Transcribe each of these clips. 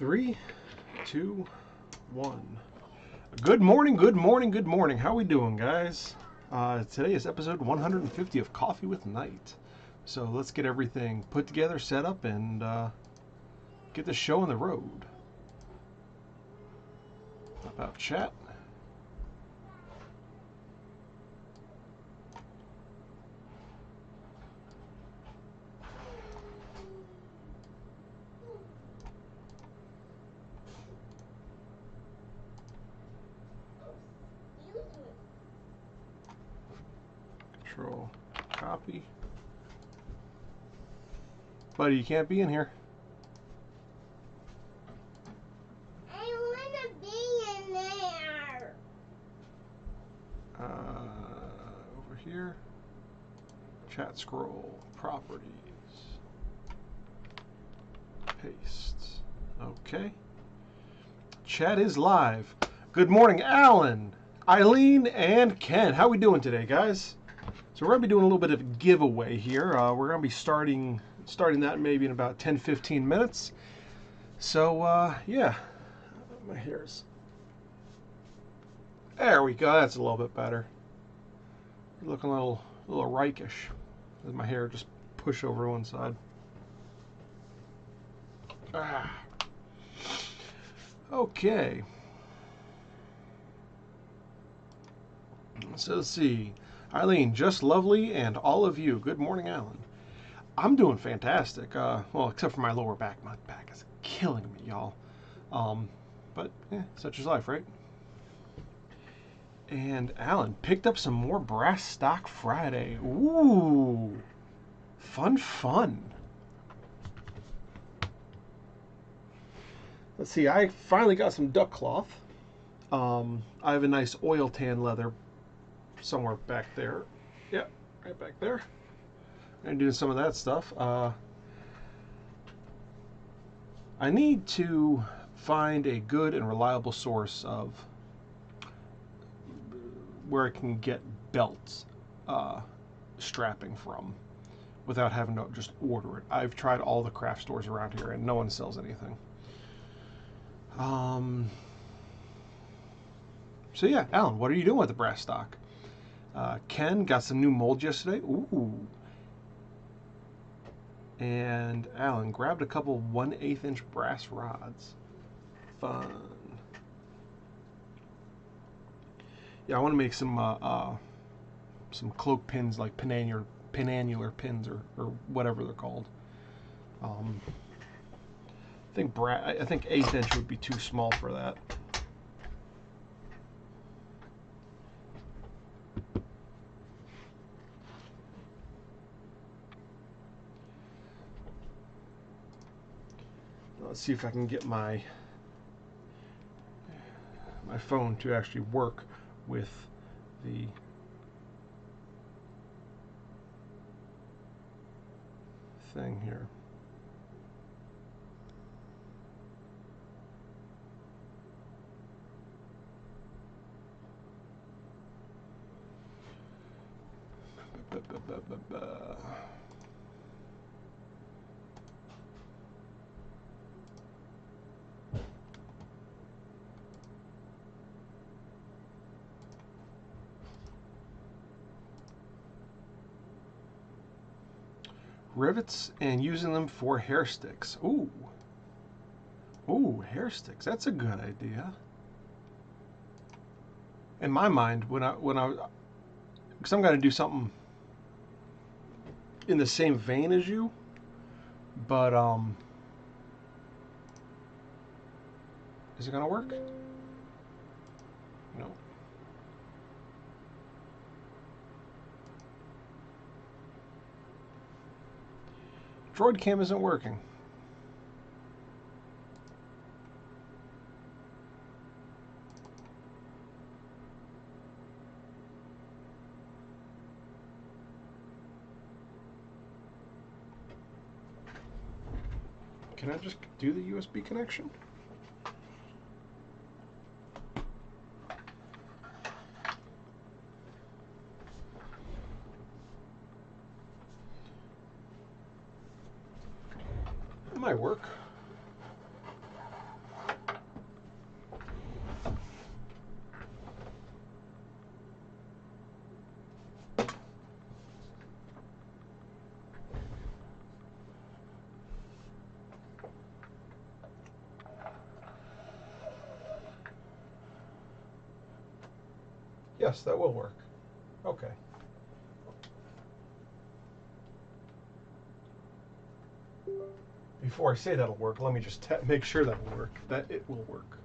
3, 2, 1. Good morning, good morning, good morning. How we doing, guys? Today is episode 150 of Coffee with Knight. So let's get everything put together, set up, and get the show on the road. About chat. Control copy. Buddy, you can't be in here. I want to be in there. Over here. Chat scroll. Properties. Paste. Okay. Chat is live. Good morning, Alan, Eileen, and Ken. How we doing today, guys? So we're going to be doing a little bit of a giveaway here. We're going to be starting that maybe in about 10-15 minutes. So, yeah. My hair's... There we go. That's a little bit better. Looking a little rakish. With my hair just push over one side. Okay. So let's see. Eileen, just lovely, and all of you. Good morning, Alan. I'm doing fantastic. Well, except for my lower back. My back is killing me, y'all. But, yeah, such is life, right? And Alan picked up some more brass stock Friday. Ooh. Fun. Let's see. I finally got some duck cloth. I have a nice oil tan leather somewhere back there. Yep, right back there. I'm doing some of that stuff. I need to find a good and reliable source of where I can get belts strapping from without having to just order it. I've tried all the craft stores around here and no one sells anything. So yeah, Alan, what are you doing with the brass stock? Ken got some new mold yesterday. Ooh. And Alan grabbed a couple 1/8 inch brass rods. Fun. Yeah, I want to make some cloak pins, like pinanular pins or whatever they're called. I think 1/8 inch would be too small for that. Let's see if I can get my phone to actually work with the thing here. Rivets and using them for hair sticks. Ooh, hair sticks. That's a good idea. In my mind, when I because I'm going to do something in the same vein as you, but is it going to work? No. Droid cam isn't working. Can I just do the USB connection? It might work. Yes, that will work. Okay. Before I say that'll work, let me just make sure that'll work. That it will work.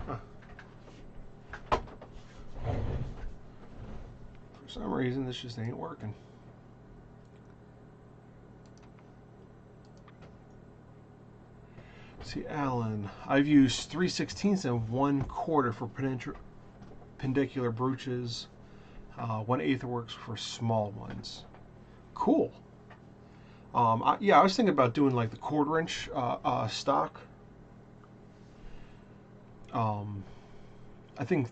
Huh. For some reason, this just ain't working. See, Alan, I've used 3/16 and 1/4 for pendicular brooches. 1/8 works for small ones. Cool. Yeah, I was thinking about doing like the 1/4 inch stock. I think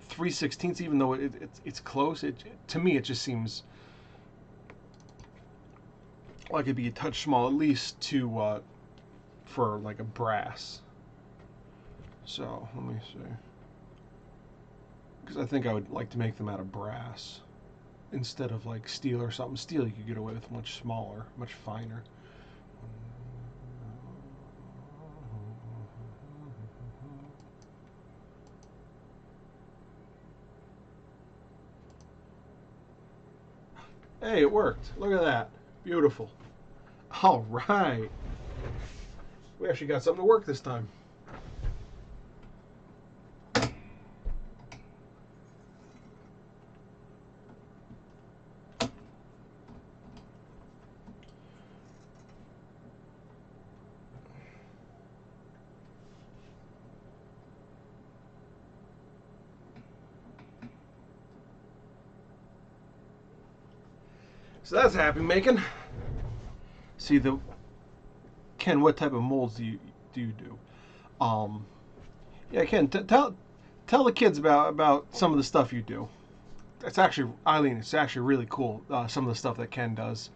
3/16, even though it's close, to me it just seems like it'd be a touch small, at least to for like a brass. So let me see, because I think I would like to make them out of brass instead of like steel or something. Steel you could get away with much smaller, much finer. Hey, it worked. Look at that. Beautiful. All right. We actually got something to work this time. So that's happy making. See, Ken, what type of molds do you do? Yeah, Ken, tell the kids about some of the stuff you do. It's actually, Eileen, it's actually really cool. Some of the stuff that Ken does.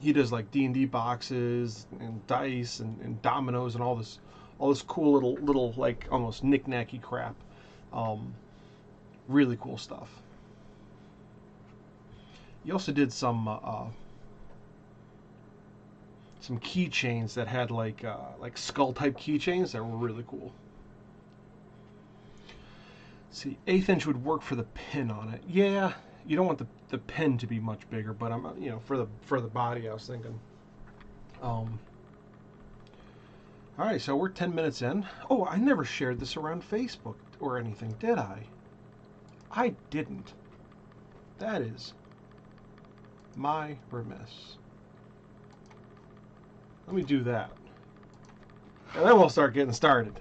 He does like D&D boxes and dice and dominoes and all this cool little like almost knick-knacky crap. Really cool stuff. He also did some keychains that had like skull type keychains that were really cool. See, 1/8 inch would work for the pin on it. Yeah, you don't want the pin to be much bigger, but I'm for the body I was thinking. All right, so we're 10 minutes in. Oh, I never shared this around Facebook or anything, did I? I didn't. That is my remiss. Let me do that. And then we'll start getting started.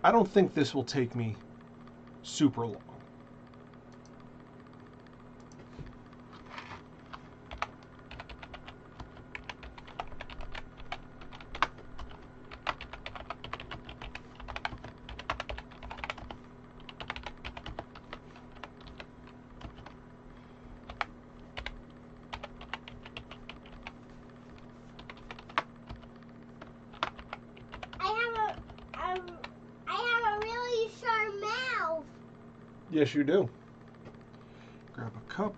I don't think this will take me super long. Yes, you do. Grab a cup.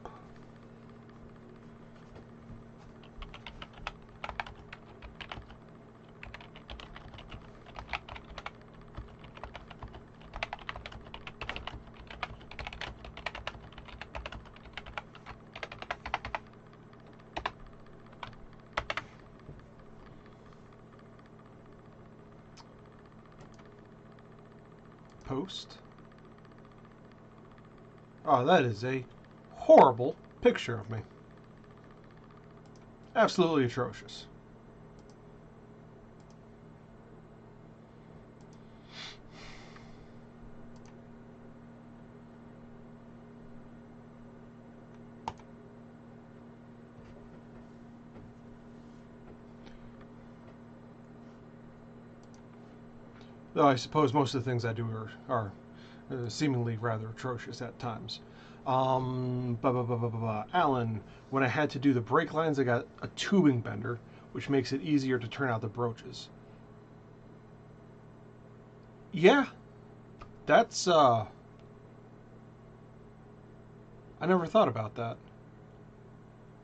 post. Oh, that is a horrible picture of me. Absolutely atrocious. Though I suppose most of the things I do are seemingly rather atrocious at times. Alan, when I had to do the brake lines, I got a tubing bender, which makes it easier to turn out the broaches. Yeah, that's, I never thought about that.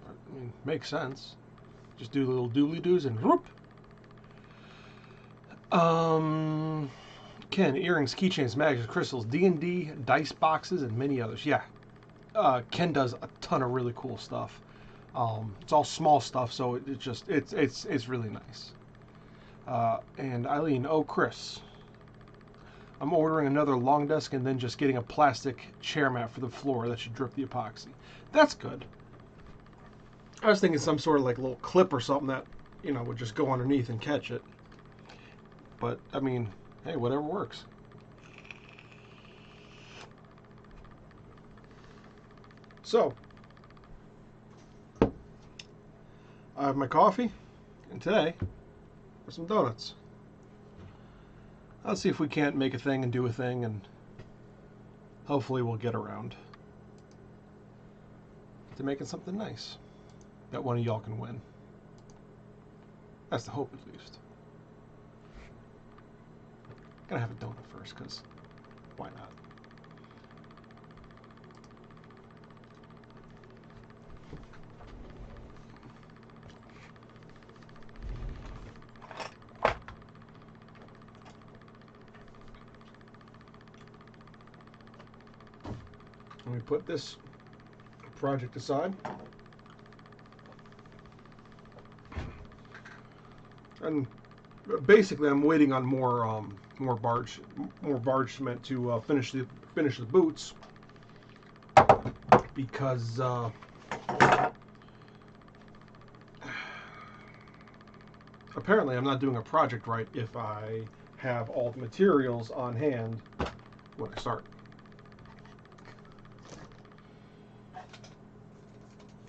I mean, makes sense. Just do little doobly-doos and whoop. Ken, earrings, keychains, magnets, crystals, D&D, dice boxes, and many others. Yeah, Ken does a ton of really cool stuff. It's all small stuff, so it's really nice. And Eileen, oh Chris, I'm ordering another long desk and then just getting a plastic chair mat for the floor that should drip the epoxy. That's good. I was thinking some sort of like little clip or something that, you know, would just go underneath and catch it. But I mean, hey, whatever works. So, I have my coffee, and today are some donuts. Let's see if we can't make a thing and do a thing, and hopefully we'll get around to making something nice that one of y'all can win. That's the hope, at least. Gotta have a donut first, because why not? Let me put this project aside. And basically, I'm waiting on more barge cement to finish the boots, because apparently I'm not doing a project right if I have all the materials on hand when I start.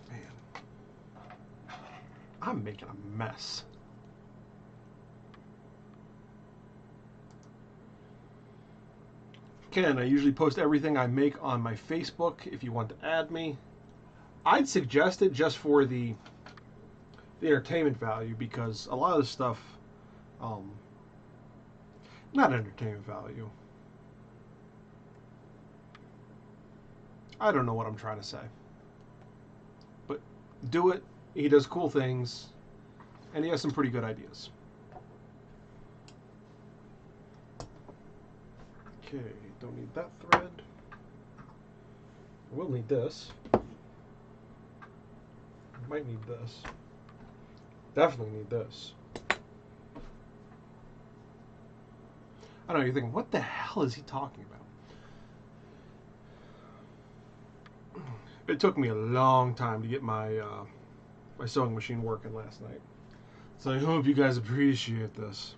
Man, I'm making a mess. Ken, I usually post everything I make on my Facebook if you want to add me. I'd suggest it just for the entertainment value, because a lot of this stuff, not entertainment value. I don't know what I'm trying to say. But do it. He does cool things, and he has some pretty good ideas. Okay, don't need that thread. I will need this. Might need this. Definitely need this. I know, you're thinking, what the hell is he talking about? It took me a long time to get my my sewing machine working last night. So I hope you guys appreciate this.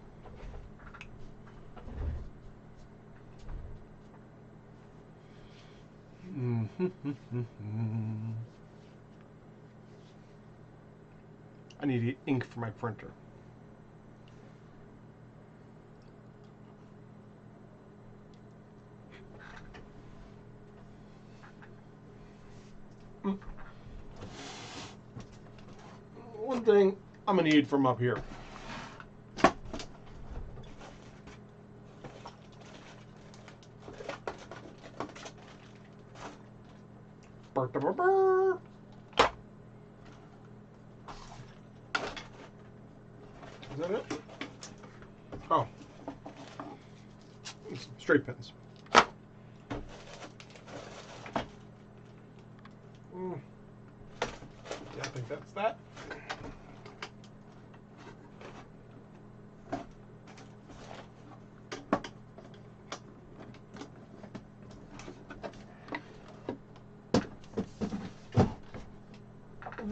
I need ink for my printer. One thing I'm gonna need from up here. Is that it? Oh. Some straight pins. Yeah, I think that's that.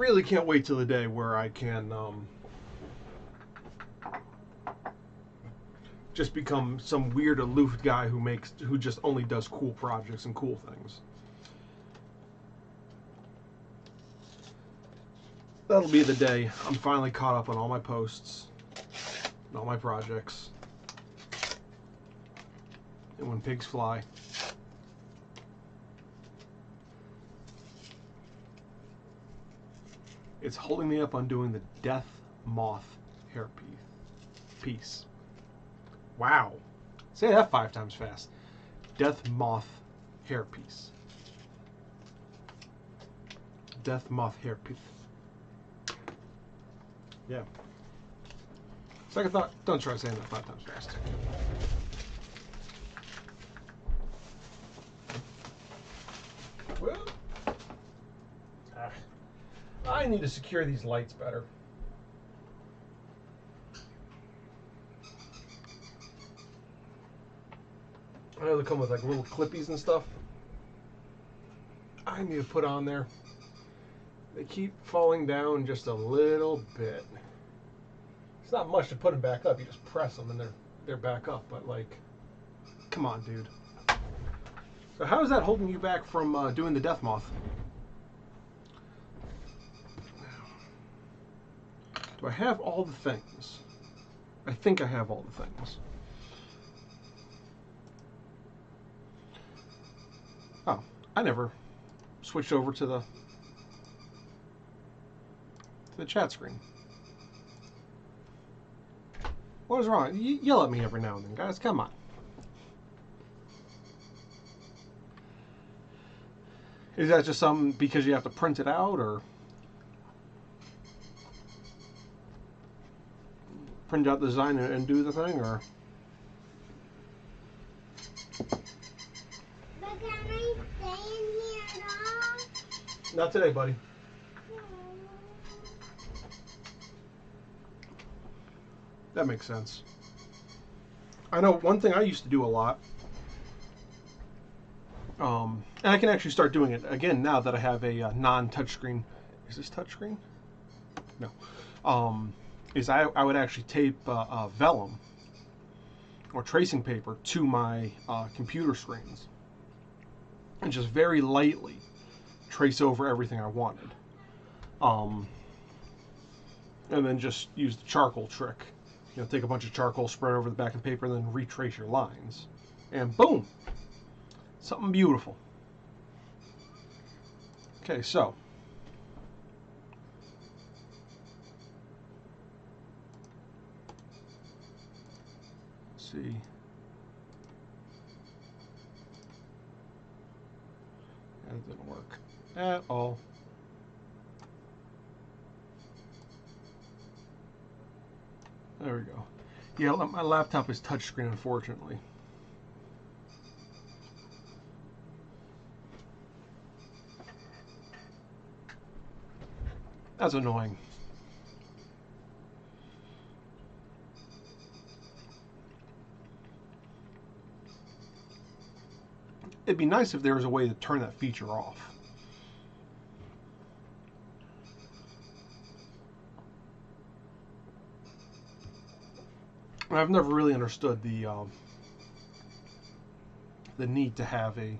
really can't wait till the day where I can just become some weird aloof guy who just only does cool projects and cool things. That'll be the day I'm finally caught up on all my posts and all my projects. And when pigs fly. It's holding me up on doing the death moth hairpiece. Wow. Say that 5 times fast. Death moth hairpiece. Death moth hairpiece. Yeah. Second thought, don't try saying that 5 times fast. Well, I need to secure these lights better. I know they come with like little clippies and stuff. I need to put on there. They keep falling down just a little bit. It's not much to put them back up. You just press them and they're back up. But like, come on, dude. So how is that holding you back from doing the death moth? Do I have all the things? I think I have all the things. Oh, I never switched over to the chat screen. What is wrong? You yell at me every now and then, guys. Come on. Is that just something because you have to print it out, or print out the design and do the thing, or? But can I stay in here at all? Not today, buddy. That makes sense. I know one thing I used to do a lot, and I can actually start doing it again now that I have a non-touchscreen. Is this touchscreen? No. Is I would actually tape vellum or tracing paper to my computer screens and just very lightly trace over everything I wanted. And then just use the charcoal trick. You know, take a bunch of charcoal, spread over the back of the paper, and then retrace your lines. And boom! Something beautiful. Okay, so. Let's see. That didn't work at all. There we go. Yeah, my laptop is touchscreen, unfortunately. That's annoying. It'd be nice if there was a way to turn that feature off. I've never really understood the need to have a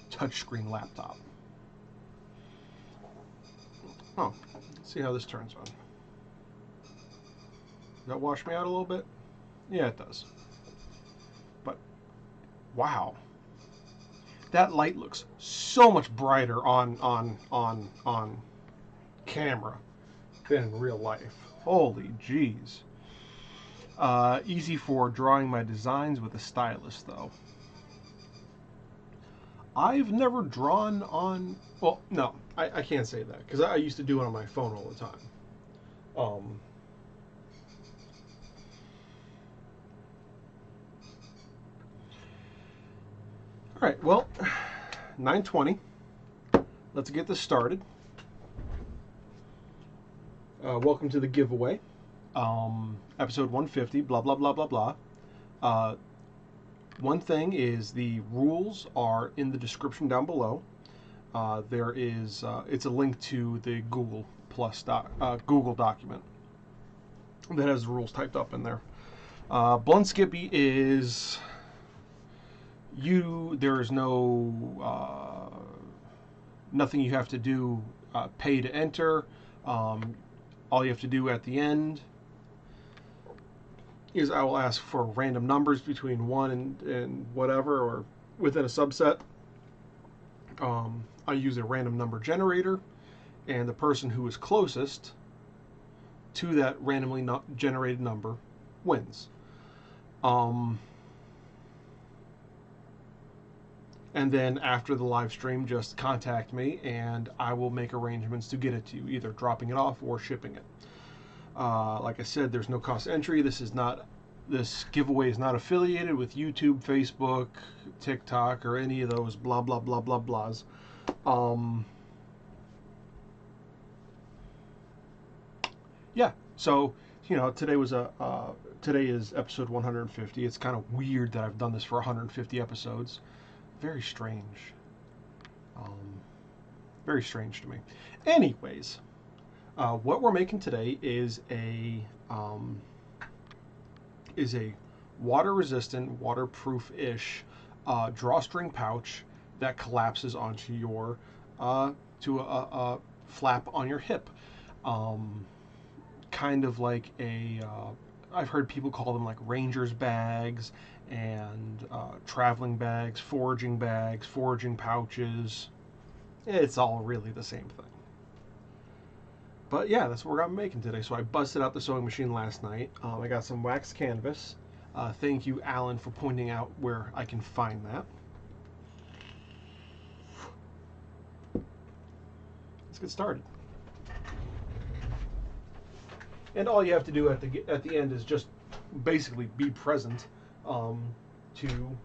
touchscreen laptop. Oh, let's see how this turns on. Does that wash me out a little bit? Yeah, it does. But wow, that light looks so much brighter on camera than in real life. Holy jeez. Easy for drawing my designs with a stylus, though. I've never drawn on... Well, no, I can't say that, because I used to do it on my phone all the time. Alright, well, 9:20. Let's get this started. Welcome to the giveaway. Episode 150, blah, blah, blah, blah, blah. One thing is the rules are in the description down below. There is, it's a link to the Google plus Google document that has the rules typed up in there. Blunt Skippy is there is no nothing you have to do, pay to enter. All you have to do at the end is I will ask for random numbers between 1 and whatever, or within a subset. I use a random number generator, and the person who is closest to that randomly generated number wins. And then after the live stream, just contact me and I will make arrangements to get it to you, either dropping it off or shipping it. Like I said, there's no cost entry. This giveaway is not affiliated with YouTube, Facebook, TikTok, or any of those blah blah blah blah blahs. Yeah, so today is episode 150. It's kind of weird that I've done this for 150 episodes. Very strange. Very strange to me. Anyways, what we're making today is a water-resistant, waterproof-ish drawstring pouch that collapses onto your to a flap on your hip. Kind of like I've heard people call them like ranger's bags and traveling bags, foraging pouches. It's all really the same thing. But yeah, that's what we're making today. So I busted out the sewing machine last night. I got some wax canvas. Thank you, Alan, for pointing out where I can find that. Let's get started. And all you have to do at the end is just basically be present to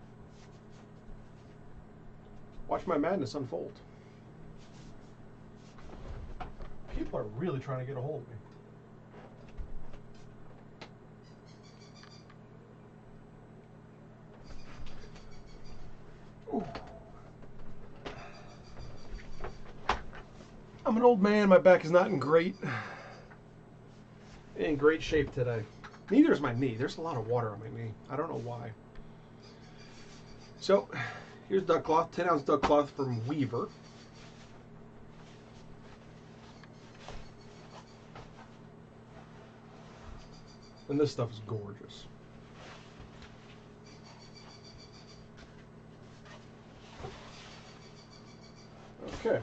watch my madness unfold. People are really trying to get a hold of me. Ooh. I'm an old man. My back is not in great shape today. Neither is my knee. There's a lot of water on my knee. I don't know why. So here's duck cloth, 10-ounce duck cloth from Weaver. And this stuff is gorgeous. Okay.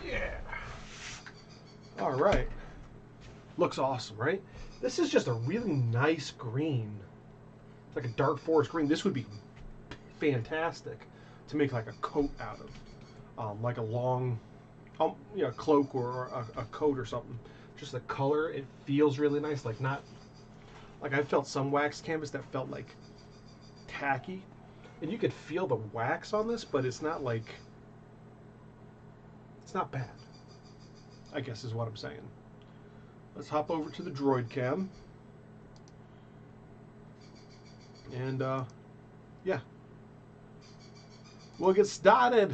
Yeah. All right. Looks awesome, right? This is just a really nice green. It's like a dark forest green. This would be fantastic to make like a coat out of, like a long, cloak or a coat or something. Just the color, it feels really nice. Like I felt some wax canvas that felt like tacky, and you could feel the wax on this, but it's not like, it's not bad, I guess is what I'm saying. Let's hop over to the Droid Cam. And, yeah. We'll get started.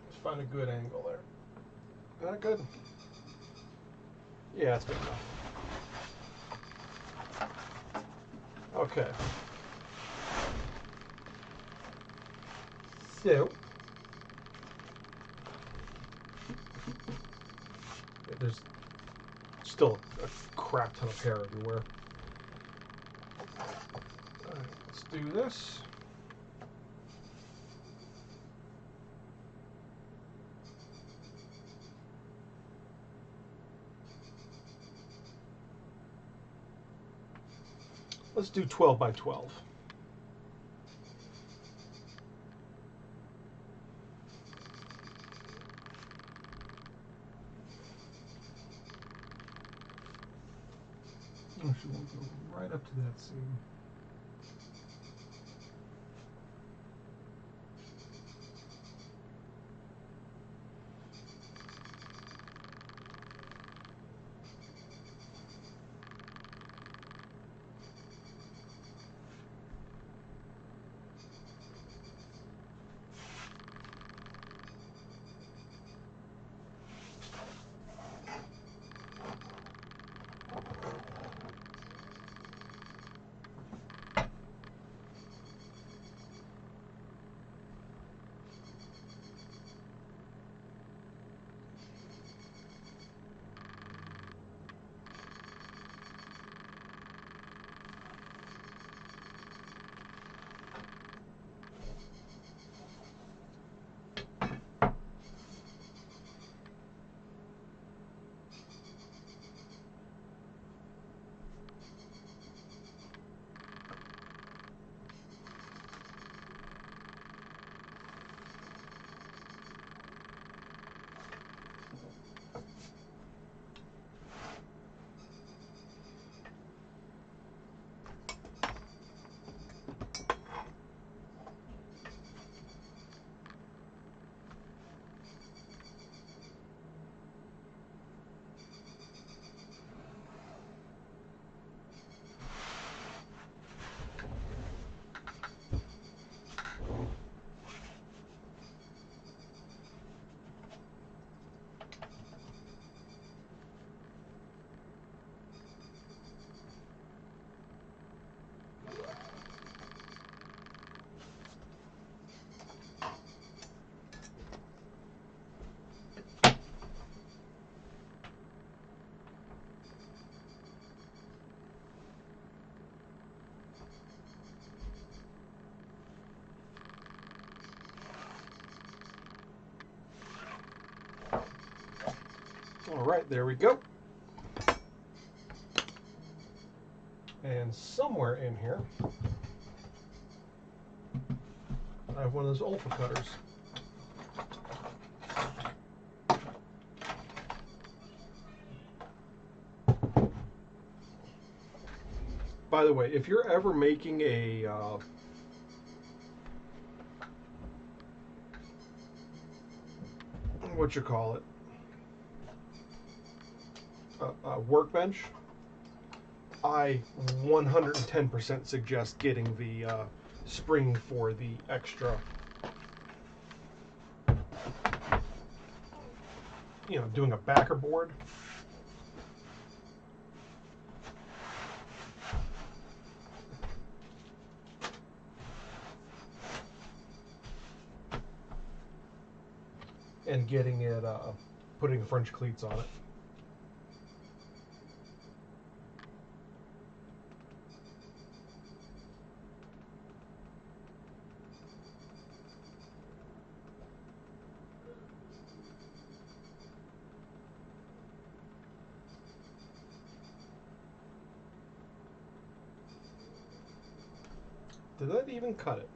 Let's find a good angle there. That good? Yeah, that's good enough. Okay. So, there's still a crap ton of hair everywhere. All right, let's do this. Let's do 12 by 12. Actually, we'll go right up to that seam. All right, there we go. And somewhere in here, I have one of those Ulfa cutters. By the way, if you're ever making a what you call it, a workbench, I 110% suggest getting the spring for the extra, you know, doing a backer board. And getting it, putting French cleats on it. Did that even cut it?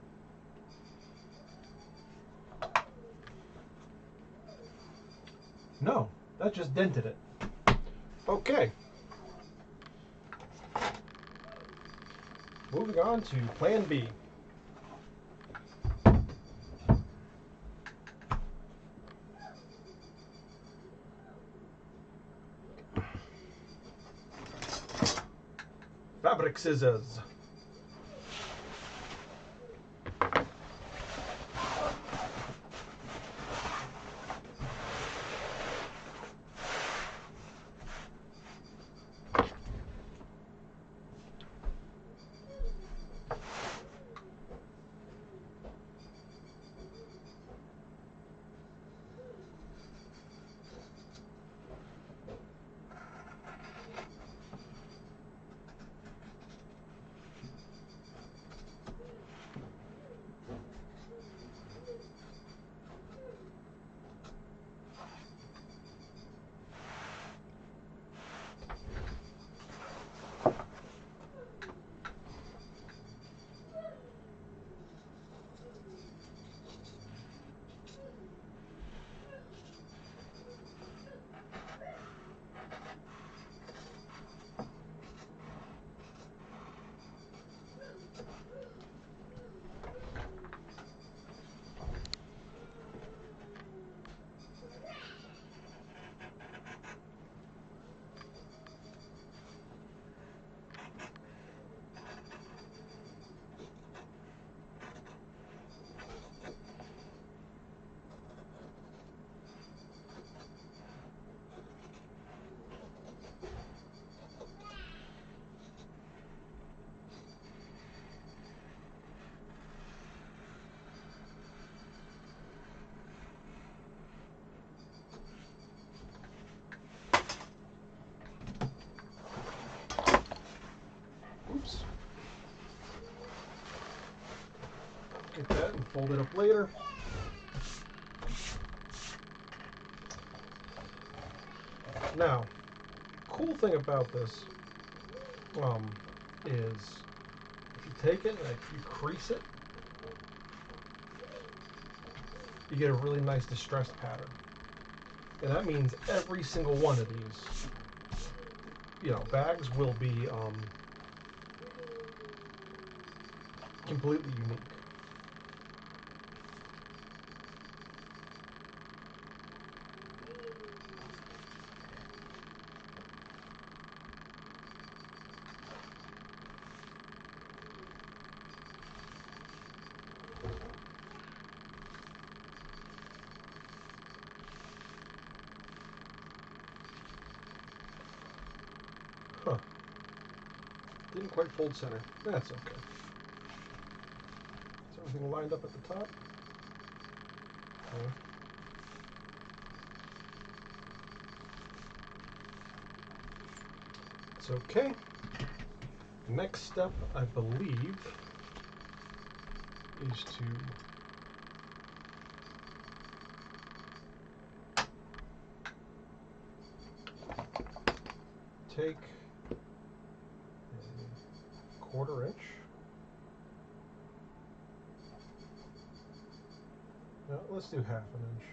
No, that just dented it. Okay. Moving on to Plan B. Fabric scissors. Oops. Get that and fold it up later. Now, cool thing about this is if you take it and you crease it, you get a really nice distressed pattern. And that means every single one of these, you know, bags will be completely unique. Huh. Didn't quite fold center. That's okay. Is everything lined up at the top? Okay. It's okay. Next step, I believe, is to take a 1/4 inch. No, let's do 1/2 inch.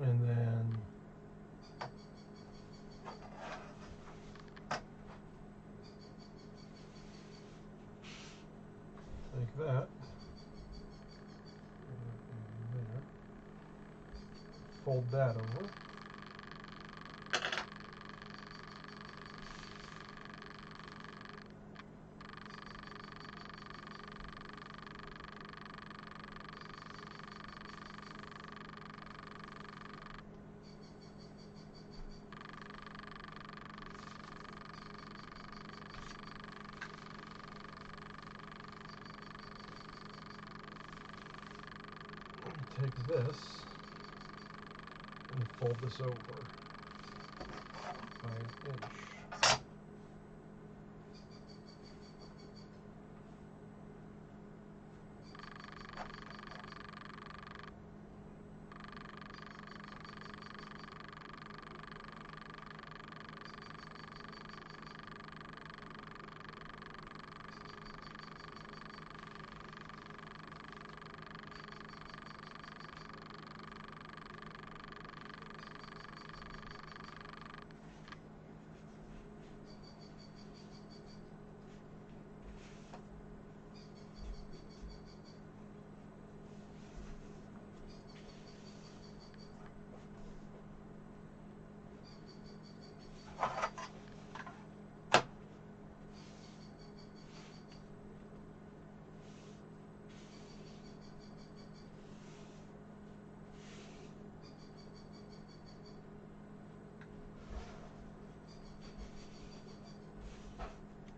And then take that, and there. Fold that over. Take this and fold this over by 1 inch.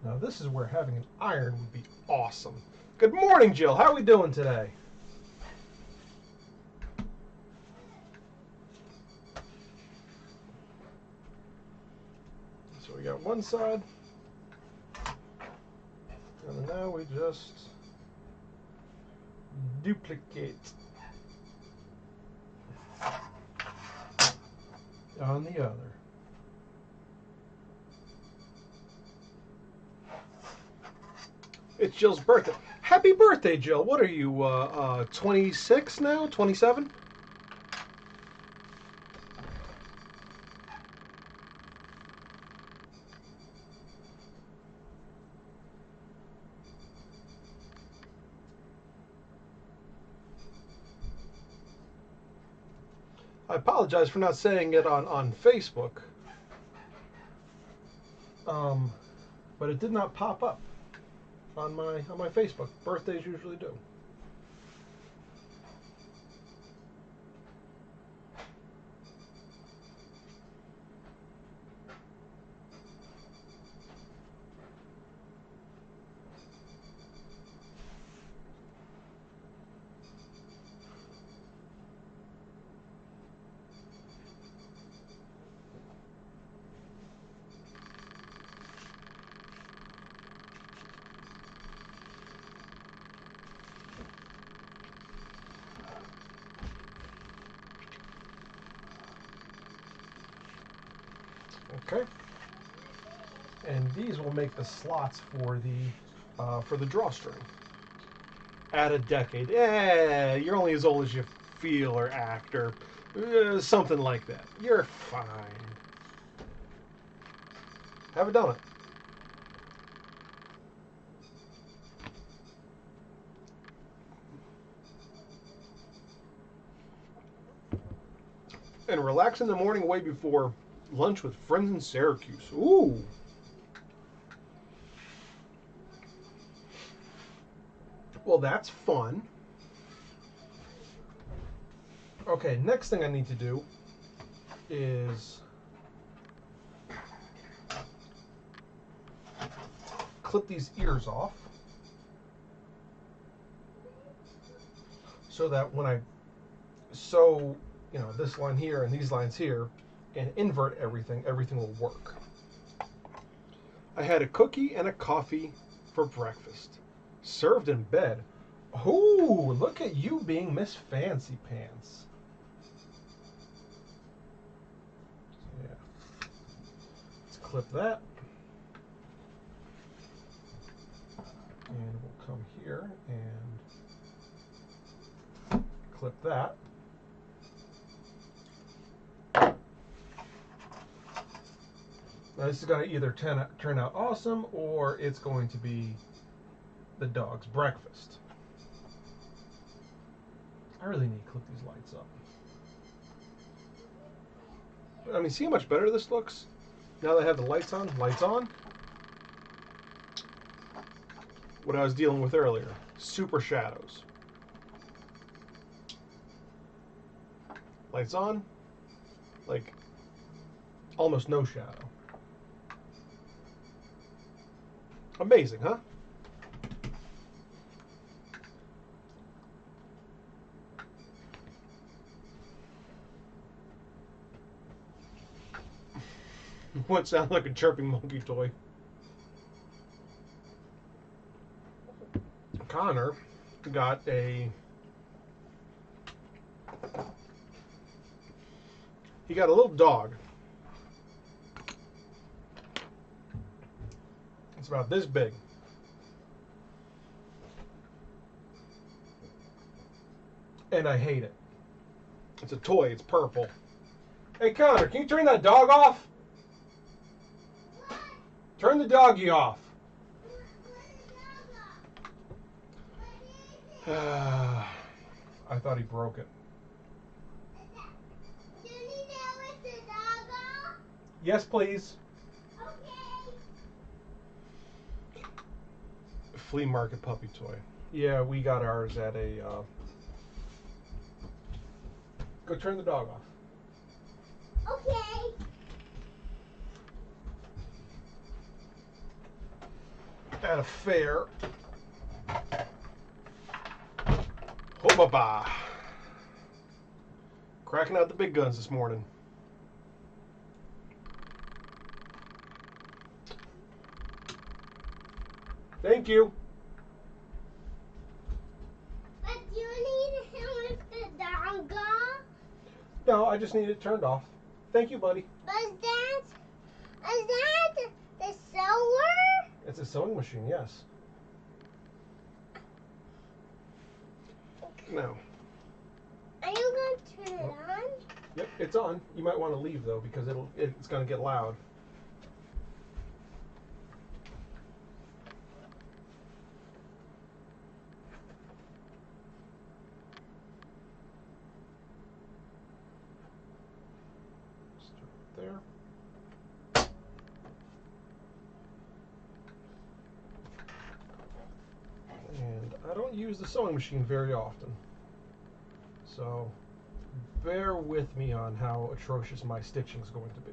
Now this is where having an iron would be awesome. Good morning, Jill. How are we doing today? So we got one side, and now we just duplicate on the other. It's Jill's birthday. Happy birthday, Jill. What are you, 26 now? 27? I apologize for not saying it on Facebook. But it did not pop up on my Facebook. Birthdays usually do. Okay, and these will make the slots for the drawstring. Add a decade. You're only as old as you feel or act, or something like that. You're fine. Haven't done it. And relax in the morning way before lunch with friends in Syracuse. Ooh. Well, that's fun. Okay, next thing I need to do is clip these ears off so that when I sew, you know, this line here and these lines here and invert everything will work. I had a cookie and a coffee for breakfast. Served in bed. Oh, look at you being Miss Fancy Pants. Yeah. Let's clip that. And we'll come here and clip that. Now this is going to either turn out awesome, or it's going to be the dog's breakfast. I really need to clip these lights up. I mean, see how much better this looks? Now that I have the lights on. Lights on. What I was dealing with earlier. Super shadows. Lights on. Like, almost no shadow. Amazing, huh? What sounds like a chirping monkey toy? Connor got a little dog. It's about this big. And I hate it. It's a toy, it's purple. Hey Connor, can you turn that dog off? Turn the doggy off. I thought he broke it. Yes, please. Okay. Flea market puppy toy. Yeah, we got ours at a... Go turn the dog off. Okay. At a fair. Ho-ba-ba. Cracking out the big guns this morning. Thank you. But you need him with the dog. No, I just need it turned off. Thank you, buddy. But is that the sewer? It's a sewing machine, yes. No. Are you going to turn it on? Yep, it's on. You might want to leave though, because it's going to get loud. Start there. And I don't use the sewing machine very often, so bear with me on how atrocious my stitching is going to be.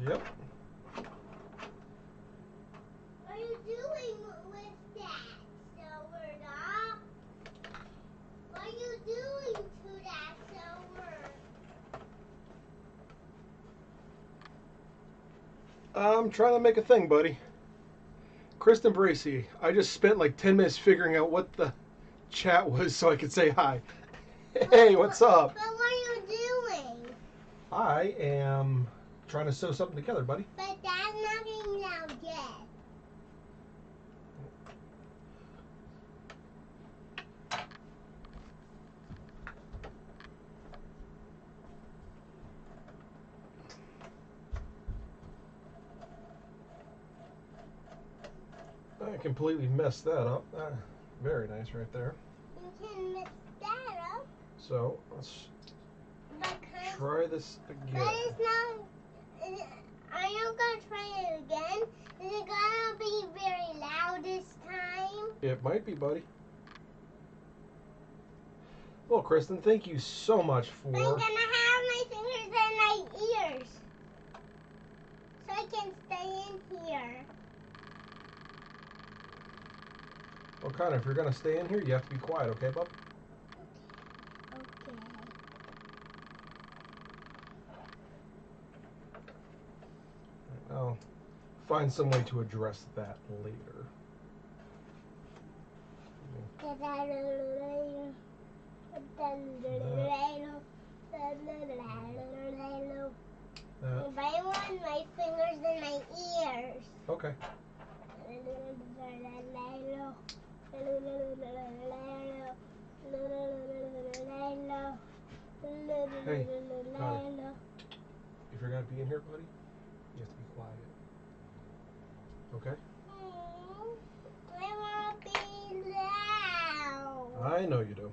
Yep. What are you doing with that sewer, dog? What are you doing to that sewer? I'm trying to make a thing, buddy. Kristen Bracey, I just spent like 10 minutes figuring out what the chat was so I could say hi. Hey, what's up? But what are you doing? I am trying to sew something together, buddy. But that's not getting out yet. I completely messed that up. Very nice right there. You can mess that up. So let's try this again. But it's not. Are you gonna try it again? Is it gonna be very loud this time? It might be, buddy. Well, Kristen, thank you so much for. I'm gonna have my fingers in my ears, so I can stay in here. Well, Connor, if you're gonna stay in here, you have to be quiet, okay, bub? Okay. I'll find some way to address that later. If I want my fingers in my ears. Okay. Hey, Connor. If you're gonna be in here, buddy, you have to be quiet. Okay? I want to be loud. I know you do.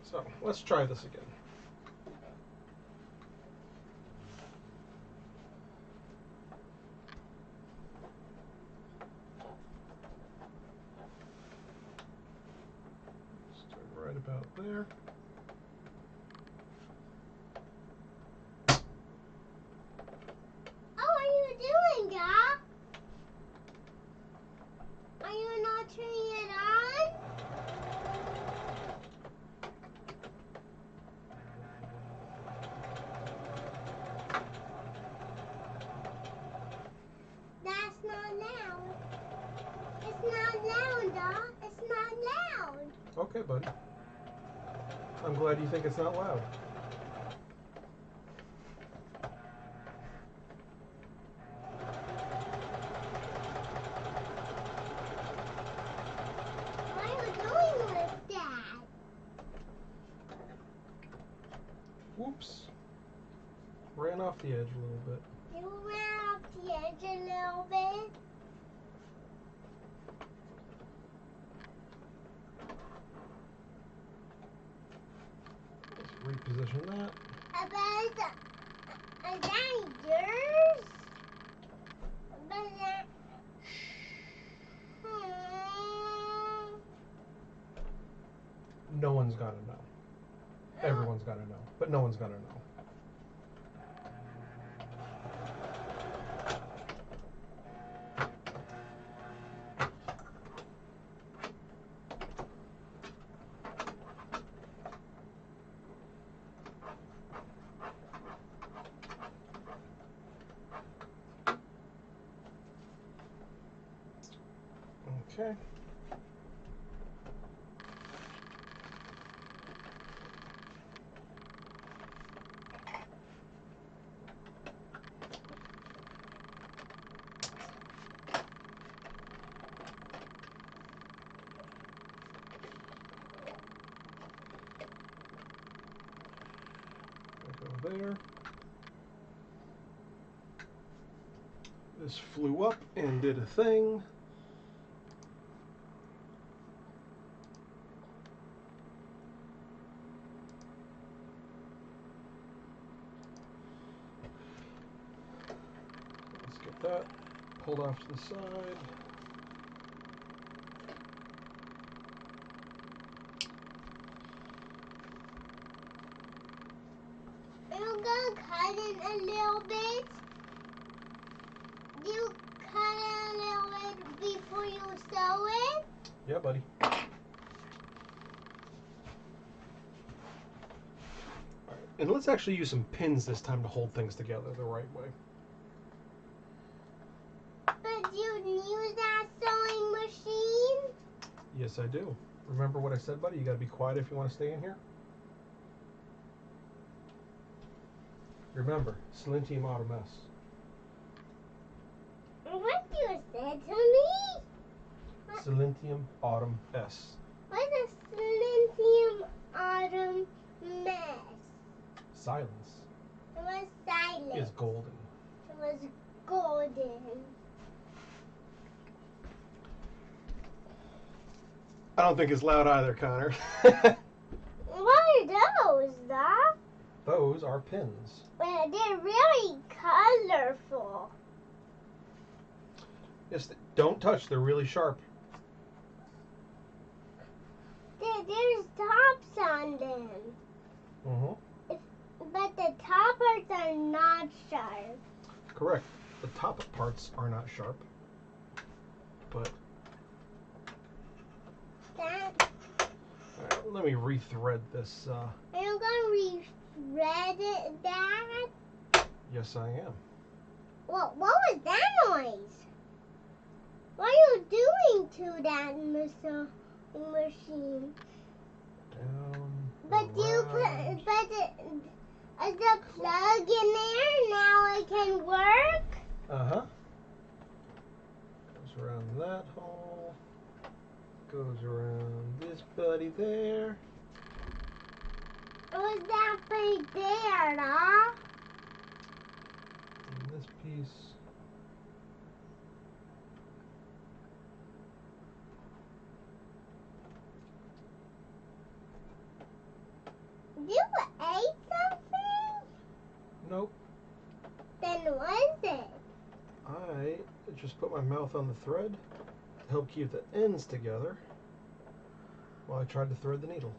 So, let's try this again. Start right about there. Oh, what are you doing, Doc? Are you not turning it on? That's not loud. It's not loud, Doc. It's not loud. Okay, buddy. I'm glad you think it's not loud. What are you doing with that? Whoops. Ran off the edge a little bit. You ran off the edge a little bit. Let's reposition that. Is that yours? But that. No one's gonna know. Everyone's gonna know, but no one's gonna know. Okay. Go there. This flew up and did a thing. Let's get that pulled off to the side. I'm gonna cut it a little bit. You cut it a little bit before you sew it? Yeah, buddy. Alright, and let's actually use some pins this time to hold things together the right way. But you use that sewing machine? Yes, I do. Remember what I said, buddy? You gotta be quiet if you want to stay in here. Remember, Silentium Autumn S. What you said to me? Silentium Autumn S. What is a Silentium autumn mess? Silence It was silent. is golden. It was golden. I don't think it's loud either, Connor. What are those, Doc? Those are pins. They're really colorful. Yes, don't touch. They're really sharp. There's tops on them. Mm-hmm. But the top parts are not sharp. Correct. The top parts are not sharp. But That, alright, let me rethread this. I'm going to rethread it, Dad. Yes, I am. What was that noise? What are you doing to that machine? Down. But you put, around. is the plug in there? Now it can work? Uh-huh. Goes around that hole. Goes around this buddy there. Was that right there, huh? And this piece. You ate something? Nope. Then what is it? I just put my mouth on the thread to help keep the ends together while I tried to thread the needle.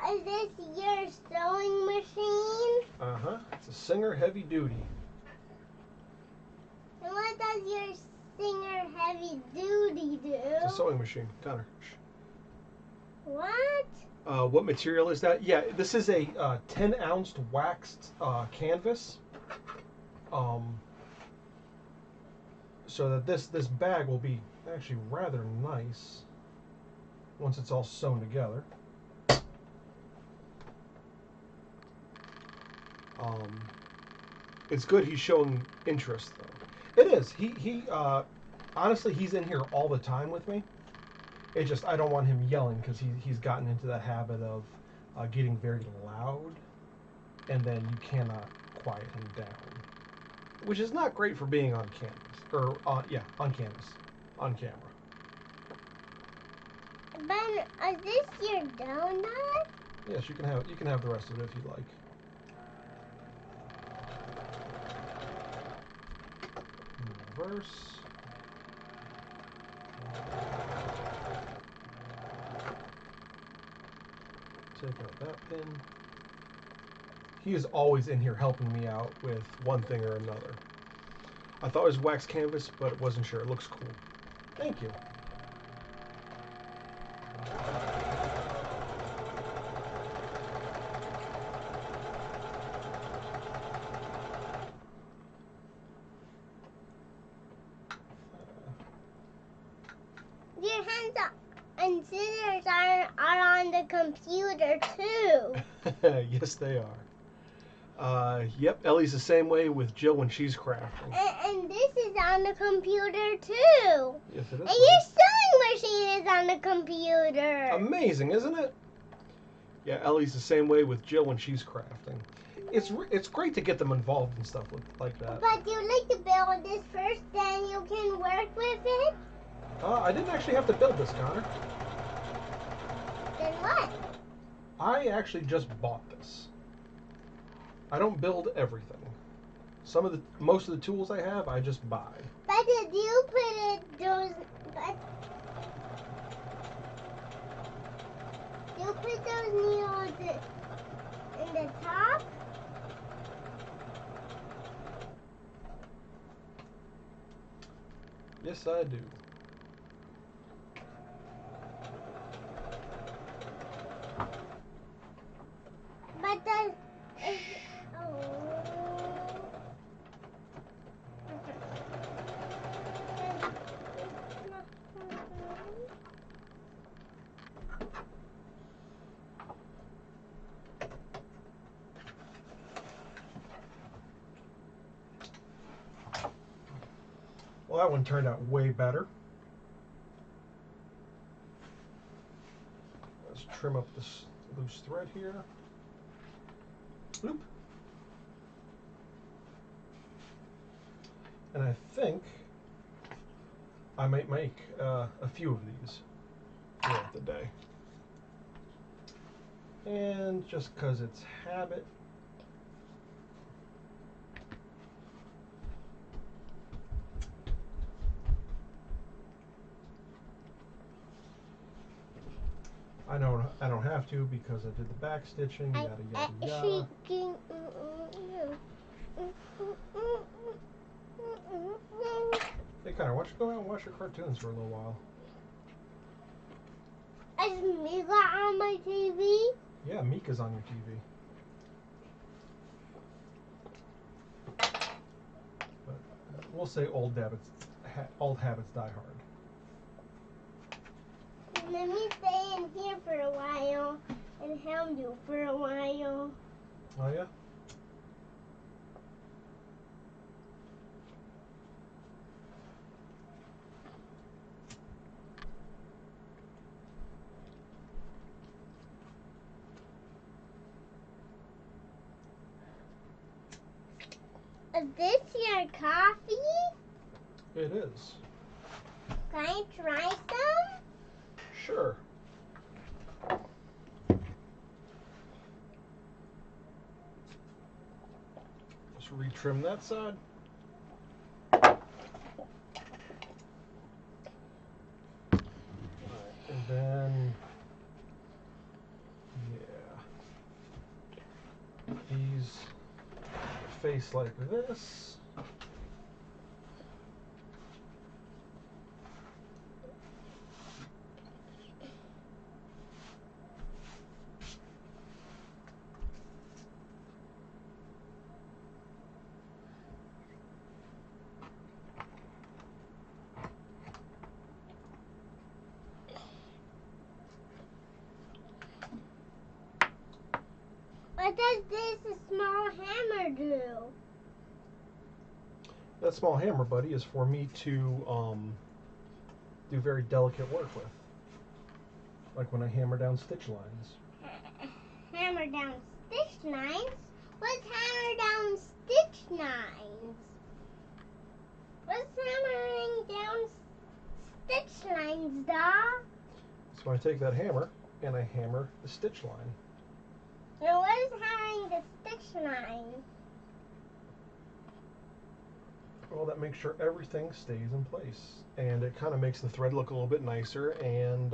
Is this your sewing machine? Uh-huh. It's a Singer Heavy Duty. And what does your Singer Heavy Duty do? It's a sewing machine. Connor. Shh. What? What material is that? Yeah, this is a 10-ounce waxed canvas. So that this bag will be actually rather nice once it's all sewn together. It's good he's showing interest though. It is. He honestly, he's in here all the time with me. It's just I don't want him yelling because he's gotten into that habit of getting very loud, and then you cannot quiet him down, which is not great for being on canvas or on canvas, on camera. Ben, is this your donut? Yes, you can have the rest of it if you'd like. Reverse. Take out that pin. He is always in here helping me out with one thing or another. I thought it was wax canvas, but wasn't sure. It looks cool. Thank you. Your hands and scissors are on the computer too. Yes, they are. Yep, Ellie's the same way with Jill when she's crafting. And this is on the computer too. Yes, it is. And your sewing machine is on the computer. Amazing, isn't it? Yeah, Ellie's the same way with Jill when she's crafting. It's great to get them involved in stuff like that. But you like to build this first, then you can work with it? I didn't actually have to build this, Connor. Then what? I actually just bought this. I don't build everything. Most of the tools I have, I just buy. But did you put those needles in the top? Yes, I do. But Well, that one turned out way better. Let's trim up this loose thread here. Oop. And I think I might make a few of these throughout the day. And just because it's habit, I don't have to because I did the back stitching, yada yada yada. Hey Connor, why don't you go out and watch your cartoons for a little while? Is Mika on my TV? Yeah, Mika's on your TV. But we'll say old habits die hard. Let me stay in here for a while and help you for a while. Oh yeah? Is this your coffee? It is. Can I try some? Sure. Just retrim that side. And then, yeah, these face like this. What does this small hammer do? That small hammer, buddy, is for me to do very delicate work with. Like when I hammer down stitch lines. Hammer down stitch lines? What's hammer down stitch lines? What's hammering down stitch lines, doll? So I take that hammer and I hammer the stitch line. Now what is hammering the stitch line? Well, that makes sure everything stays in place. And it kind of makes the thread look a little bit nicer and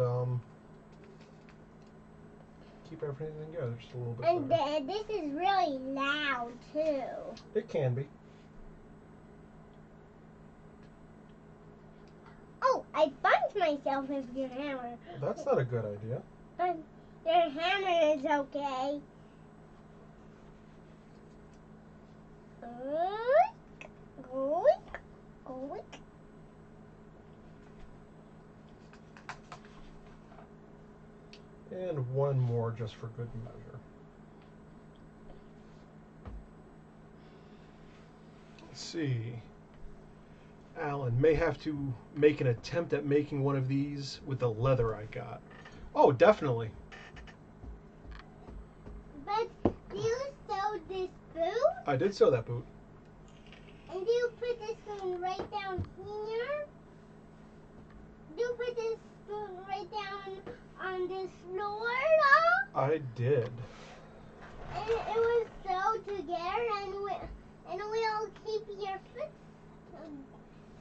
keep everything together just a little bit And better. this is really loud too. It can be. Oh, I bumped myself with your hammer. That's not a good idea. Your hammer is okay. And one more just for good measure. Let's see. Alan may have to make an attempt at making one of these with the leather I got. Oh, definitely. But do you sew this boot? I did sew that boot. And do you put this spoon right down here? Do you put this spoon right down on this floor, though? I did. And it was sewed together, and we'll keep your foot.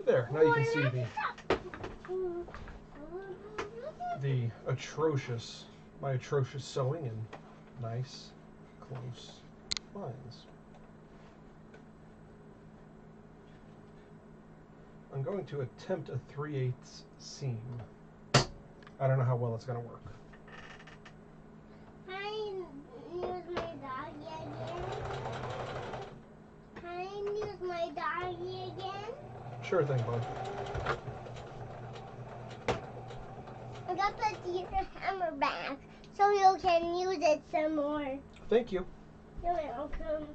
There, now you can see my atrocious sewing in nice, close lines. I'm going to attempt a 3/8 seam. I don't know how well it's going to work. Can I use my doggy again? Can I use my doggy again? Sure thing, bud. I got the hammer back, so you can use it some more. Thank you. You're welcome.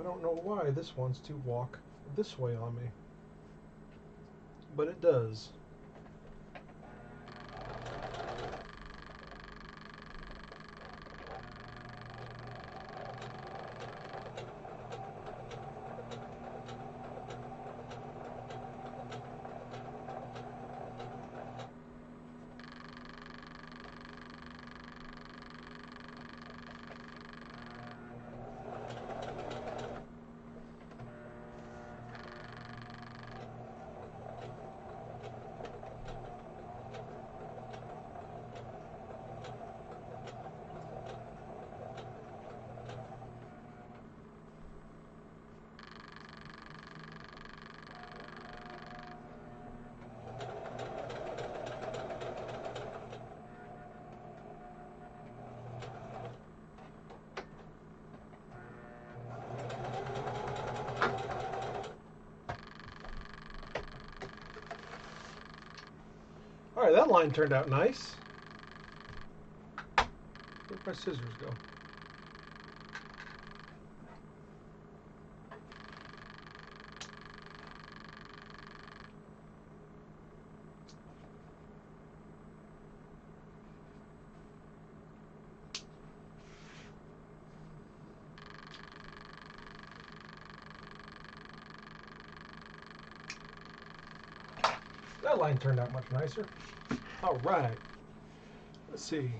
don't know why this wants to walk this way on me, but it does. All right, that line turned out nice. Where'd my scissors go? That line turned out much nicer. All right. Let's see.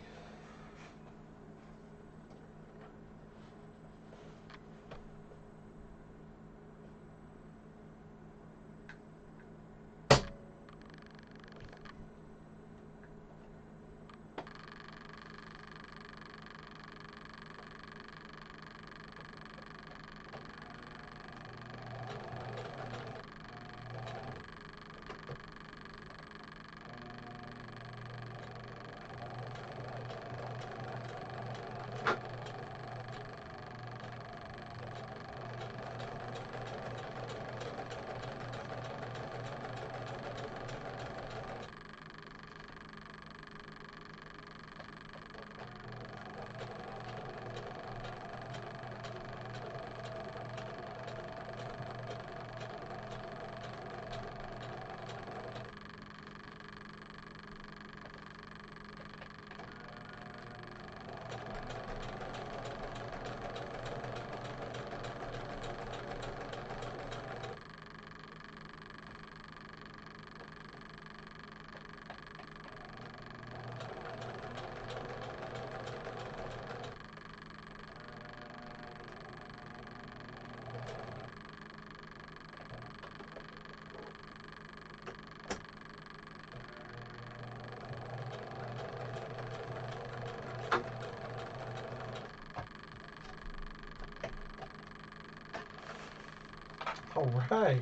All right.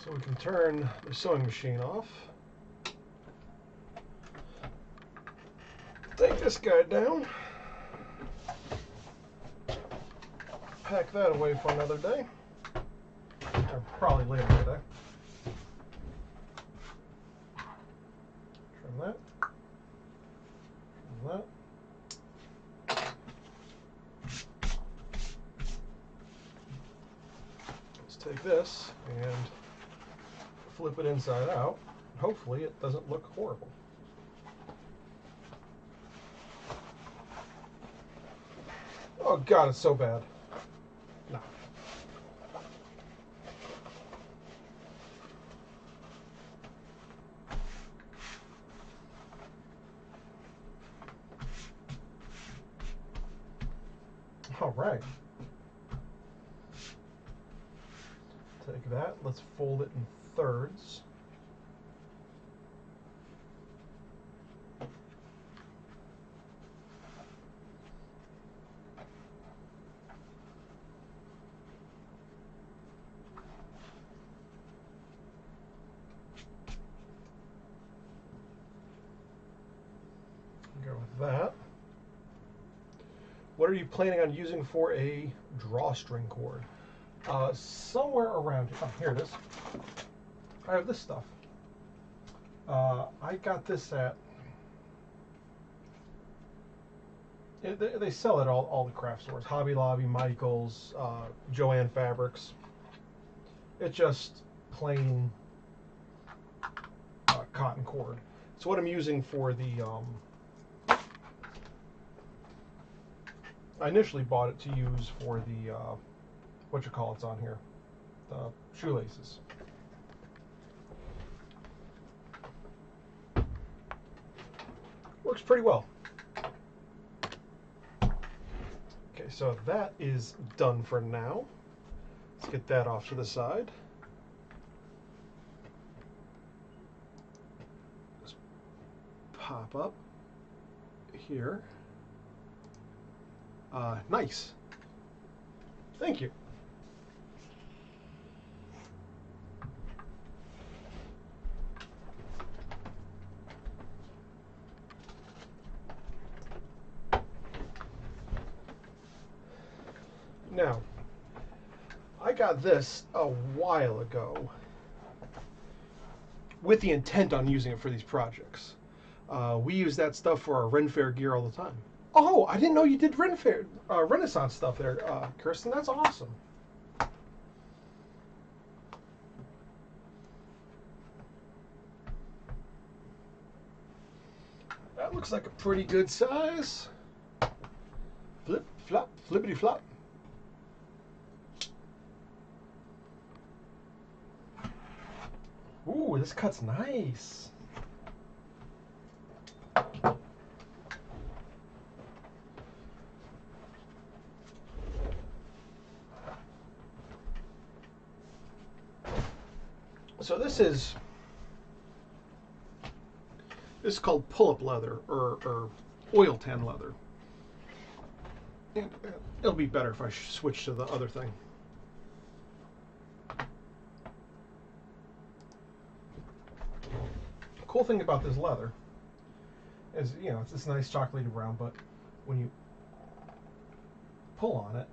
So we can turn the sewing machine off. Take this guy down. Pack that away for another day. Or probably later today. Trim that. Trim that. Let's take this and flip it inside out. Hopefully it doesn't look horrible. Oh God, it's so bad. No. All right. Take that, let's fold it in thirds. Go with that. What are you planning on using for a drawstring cord? Somewhere around here. Oh, here it is. I have this stuff. I got this at... They sell it at all the craft stores. Hobby Lobby, Michael's, Joann Fabrics. It's just plain cotton cord. It's what I'm using for the... I initially bought it to use for the... it's on here. The shoelaces. Works pretty well. Okay, so that is done for now. Let's get that off to the side. Just pop up here. Nice. Thank you. Now, I got this a while ago with the intent on using it for these projects. We use that stuff for our Ren Fair gear all the time. Oh, I didn't know you did Ren Fair, Renaissance stuff there, Kirsten. That's awesome. That looks like a pretty good size. Flip, flop, flippity flop. Ooh, this cut's nice. So this is called pull-up leather or oil tan leather. And it'll be better if I switch to the other thing. Cool thing about this leather is, you know, it's this nice chocolatey brown, but when you pull on it,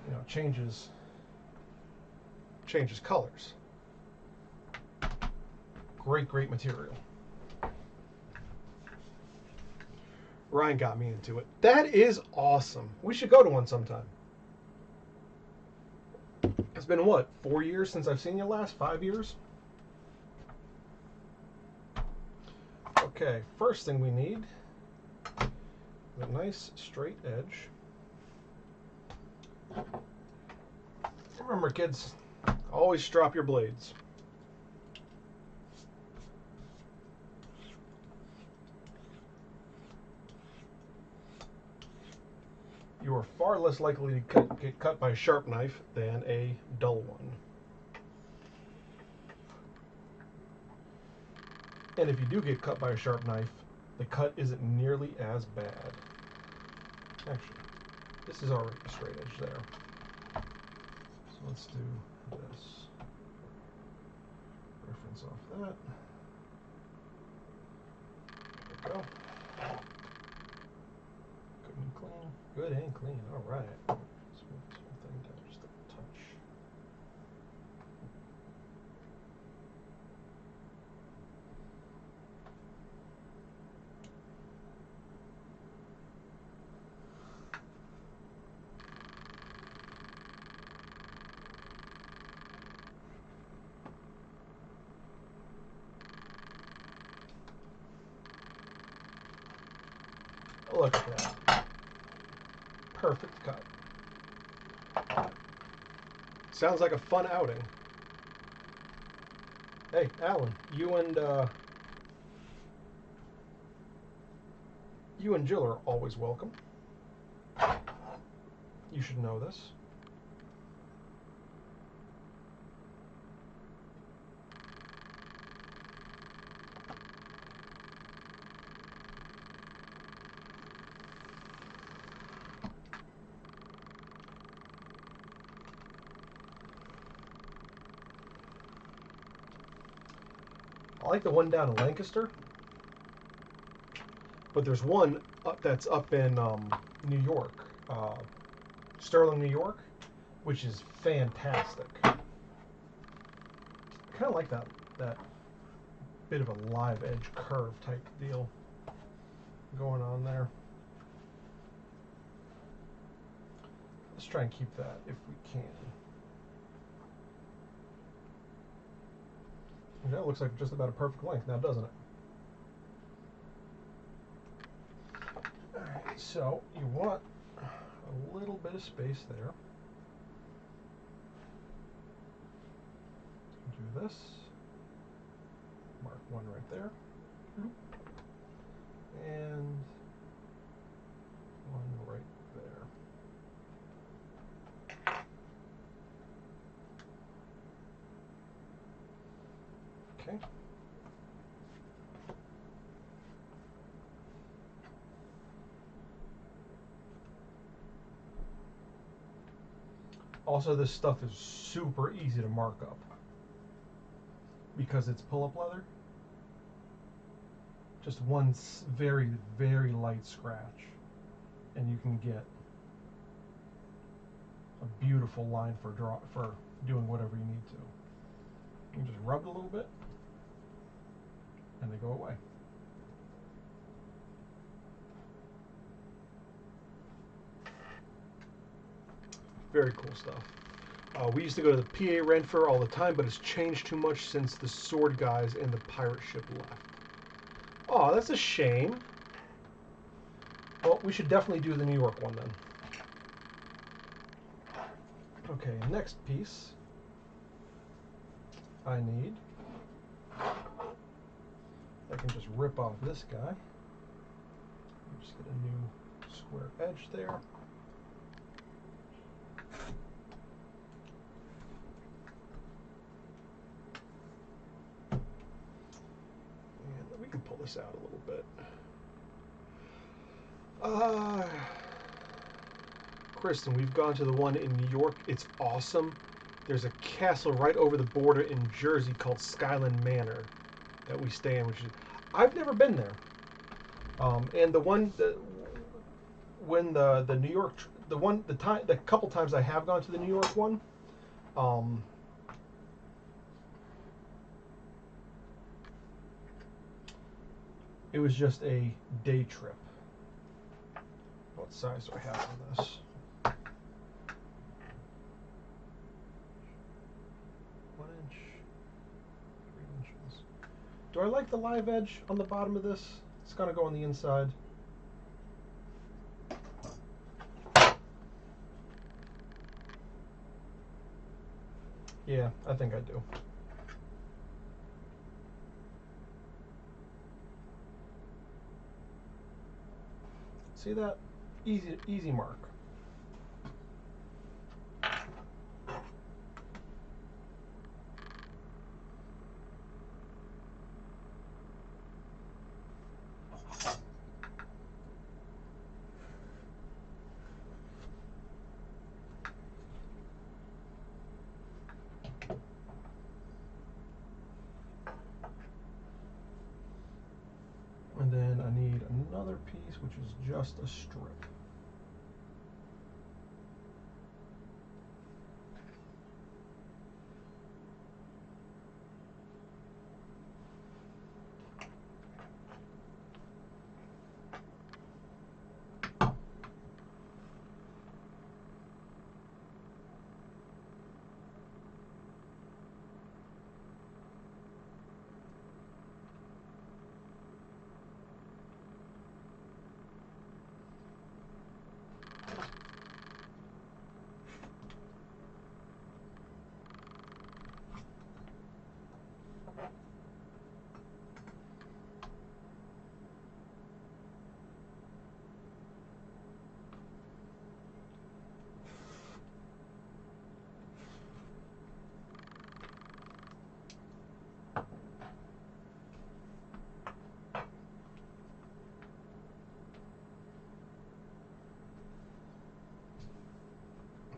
you know, it changes colors. Great material. Ryan got me into it. That is awesome. We should go to one sometime. It's been what, 4 years since I've seen you last? 5 years? Okay, first thing we need is a nice straight edge. Remember, kids, always strop your blades. You are far less likely to get cut by a sharp knife than a dull one. And if you do get cut by a sharp knife, the cut isn't nearly as bad. Actually, this is already a straight edge there. So let's do this. Reference off that. There we go. Good and clean. Good and clean. All right. Let's move this whole thing down just a touch. Look at that. Perfect cut. Sounds like a fun outing. Hey, Alan, you and Jill are always welcome. You should know this. I like the one down in Lancaster, but there's one that's up in New York, Sterling, New York, which is fantastic. I kind of like that bit of a live edge curve type deal going on there. Let's try and keep that if we can. That looks like just about a perfect length now, doesn't it? Alright, so you want a little bit of space there. Do this. Mark one right there. And one right there. Okay. Also, this stuff is super easy to mark up because it's pull-up leather. Just one very, very light scratch, and you can get a beautiful line for doing whatever you need to. You can just rub it a little bit, and they go away. Very cool stuff. We used to go to the PA Ren Fair all the time, but it's changed too much since the sword guys and the pirate ship left. Oh, that's a shame. Well, we should definitely do the New York one then. Okay, next piece I need. I can just rip off this guy. Just get a new square edge there. And we can pull this out a little bit. Kristen, we've gone to the one in New York. It's awesome. There's a castle right over the border in Jersey called Skyland Manor that we stay in, which is, I've never been there. And the one when the New York the couple times I have gone to the New York one, it was just a day trip. What size do I have on this? 1 inch, 3 inches. Do I like the live edge on the bottom of this? It's gonna go on the inside. Yeah, I think I do. See that? Easy mark. And then I need another piece, which is just a strip.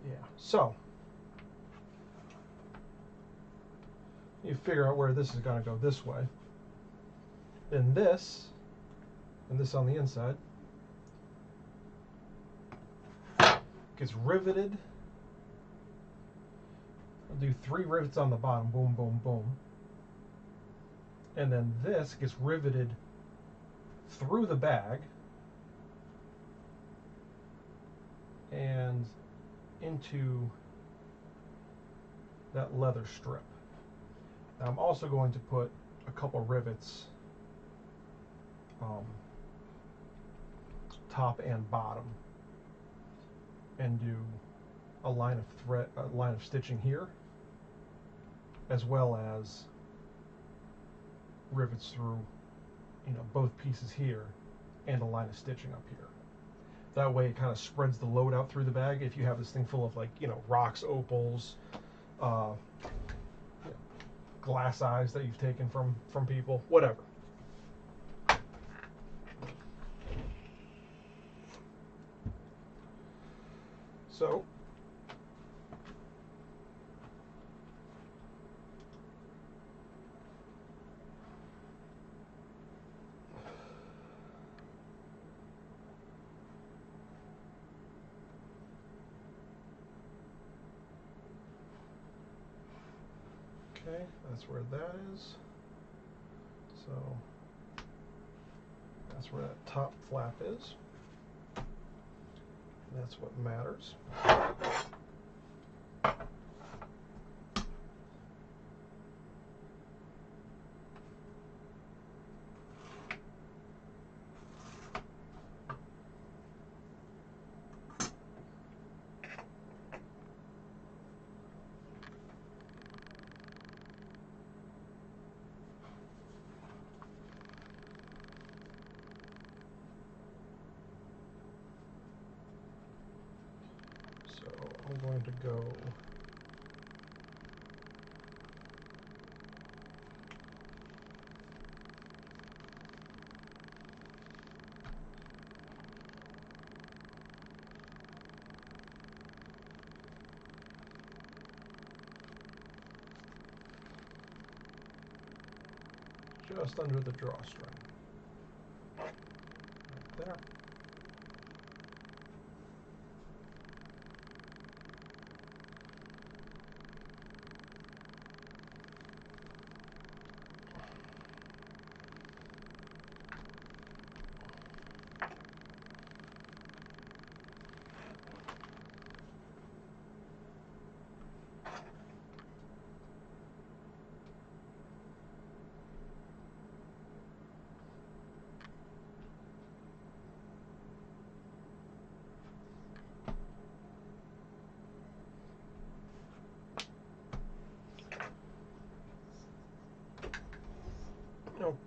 Yeah, so you figure out where this is going to go this way. Then this, and this on the inside, gets riveted. I'll do 3 rivets on the bottom, boom, boom, boom. And then this gets riveted through the bag and into that leather strip. Now I'm also going to put a couple rivets top and bottom, and do a line of stitching here, as well as rivets through, both pieces here, and a line of stitching up here. That way it kind of spreads the load out through the bag. If you have this thing full of, like, rocks, opals, glass eyes that you've taken from people, whatever. So okay, that's where that is. So that's where that top flap is. That's what matters. I'm going to go just under the drawstring, right there.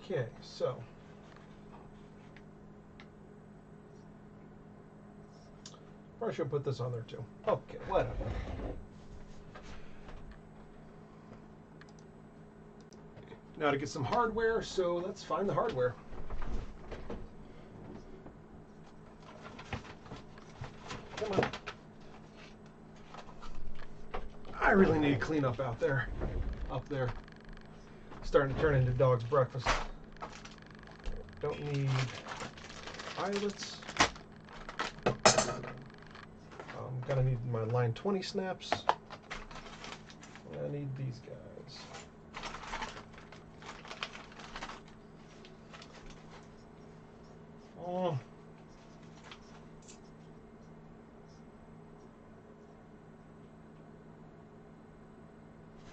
Okay, so probably should put this on there too. Okay, whatever. Now to get some hardware, so let's find the hardware. Come on. I really need to clean up out there. Up there. Starting to turn into dog's breakfast. Don't need eyelets. I'm gonna need my line 20 snaps. I need these guys. Oh.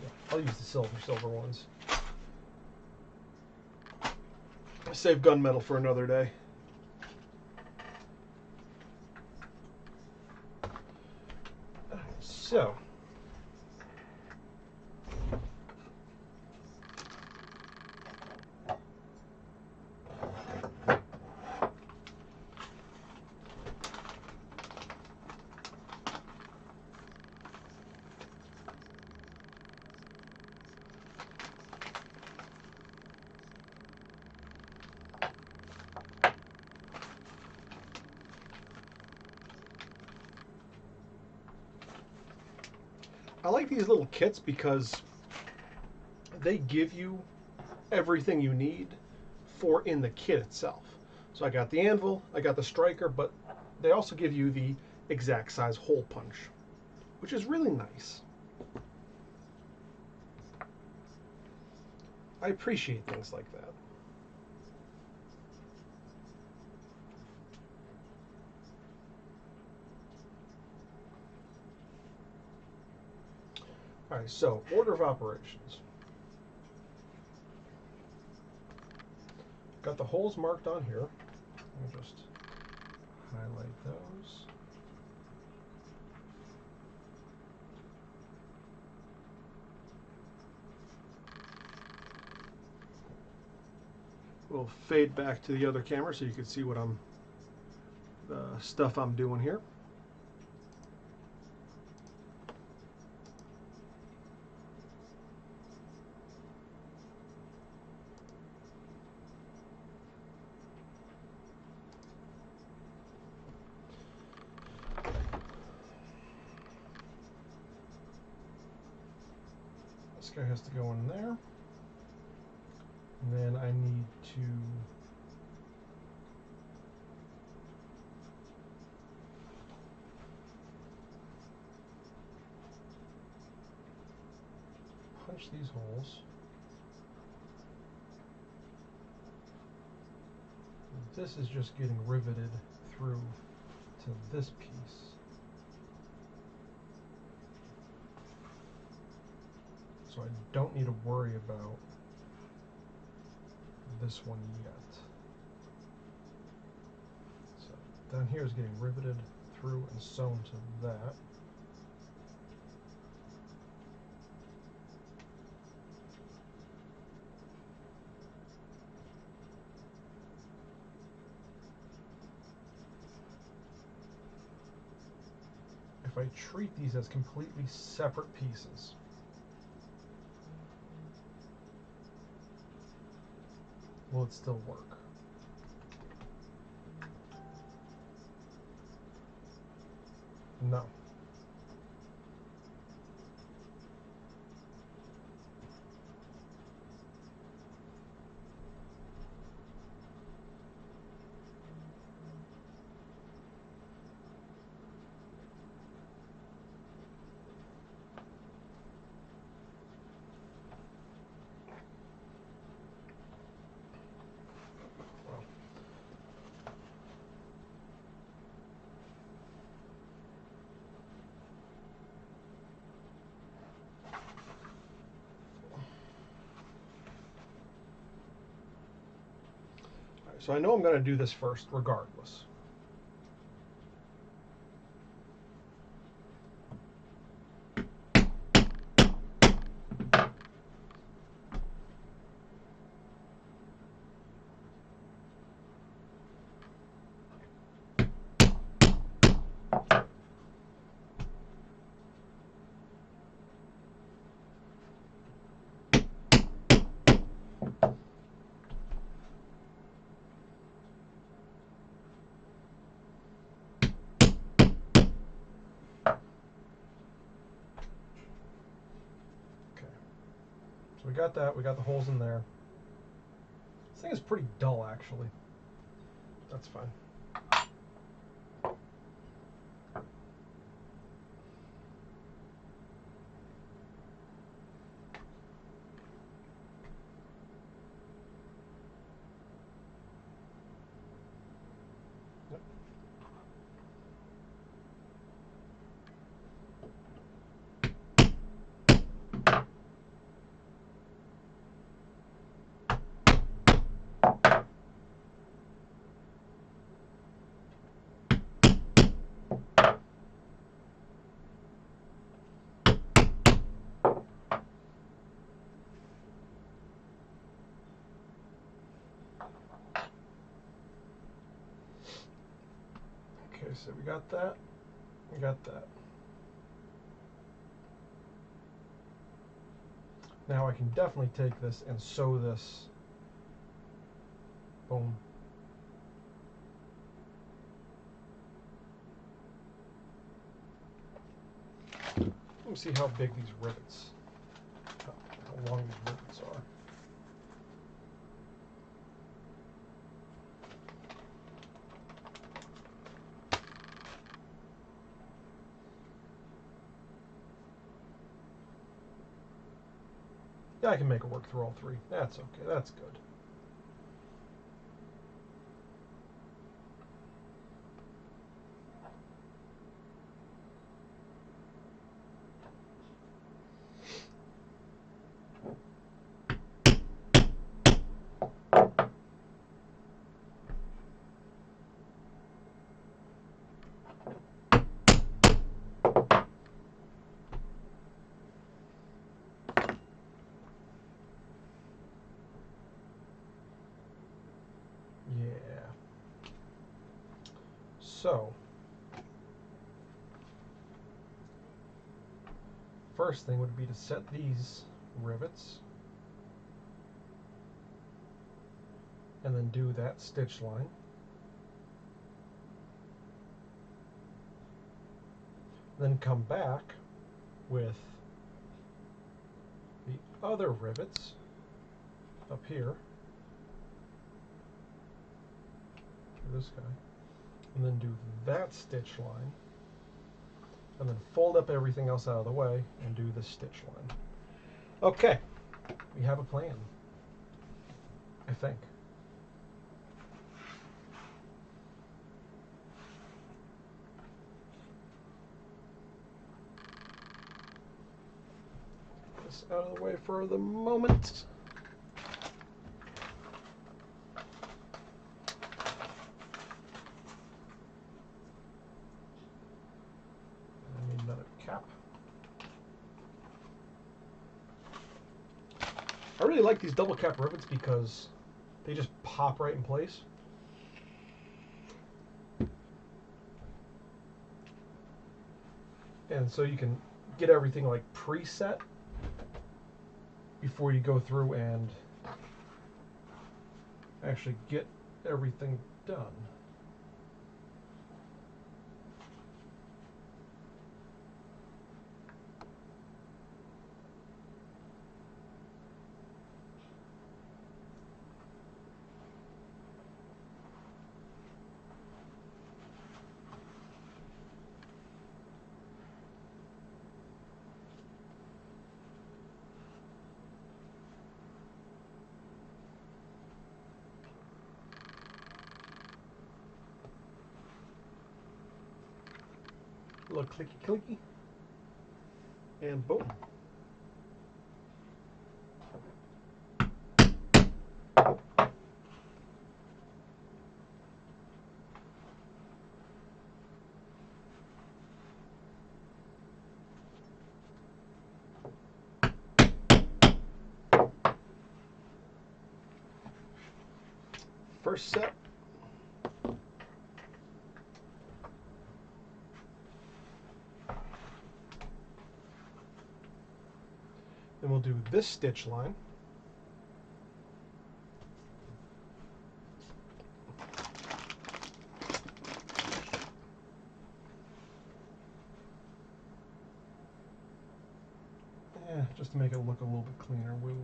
Yeah, I'll use the silver ones. Save gunmetal for another day. So I like these little kits because they give you everything you need for in the kit itself. So I got the anvil, I got the striker, but they also give you the exact size hole punch, which is really nice. I appreciate things like that. All right, so order of operations. Got the holes marked on here. I'll just highlight those. We'll fade back to the other camera so you can see what the stuff I'm doing here. This guy has to go in there. And then I need to punch these holes. This is just getting riveted through to this piece. So I don't need to worry about this one yet. So down here is getting riveted through and sewn to that. If I treat these as completely separate pieces, will it still work? No. So I know I'm going to do this first regardless. So we got that, we got the holes in there. This thing is pretty dull actually. That's fine. Okay, so we got that, we got that. Now I can definitely take this and sew this. Boom. Let me see how big these rivets, how long these rivets are. Yeah, I can make it work through all three. That's okay. That's good. Yeah. So, first thing would be to set these rivets and then do that stitch line. Then come back with the other rivets up here for this guy, and then do that stitch line, and then fold up everything else out of the way and do the stitch line. Okay, we have a plan, I think. This out of the way for the moment. I need another cap. I really like these double cap rivets because they just pop right in place. And so you can get everything like preset before you go through and actually get everything done. A little clicky clicky, and boom. First set. Then we'll do this stitch line. Yeah, just to make it look a little bit cleaner, we'll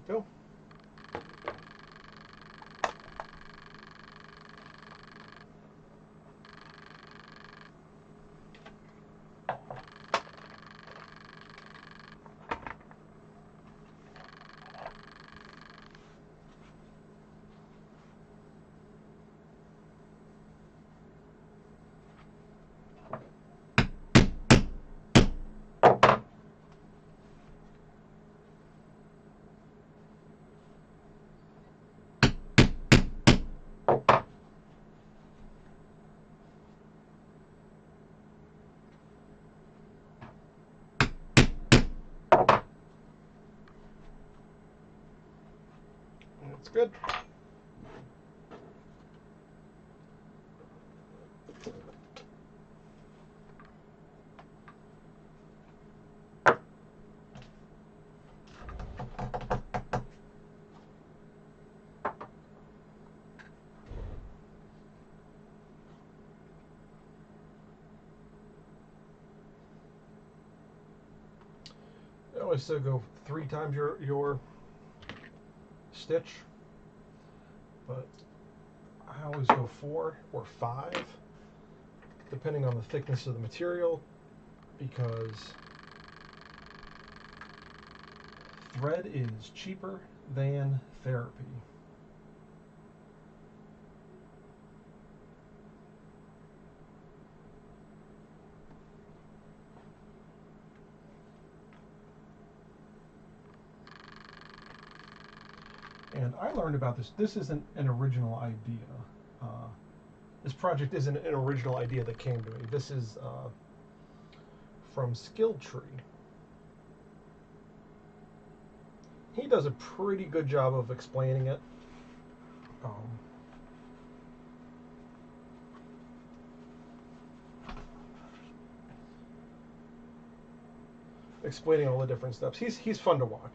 go. That's good. I always say go 3 times your stitch. but I always go 4 or 5, depending on the thickness of the material, because thread is cheaper than therapy. And I learned about this. This isn't an original idea. This project isn't an original idea that came to me. This is from Skilltree. He does a pretty good job of explaining it. Explaining all the different steps. He's fun to watch.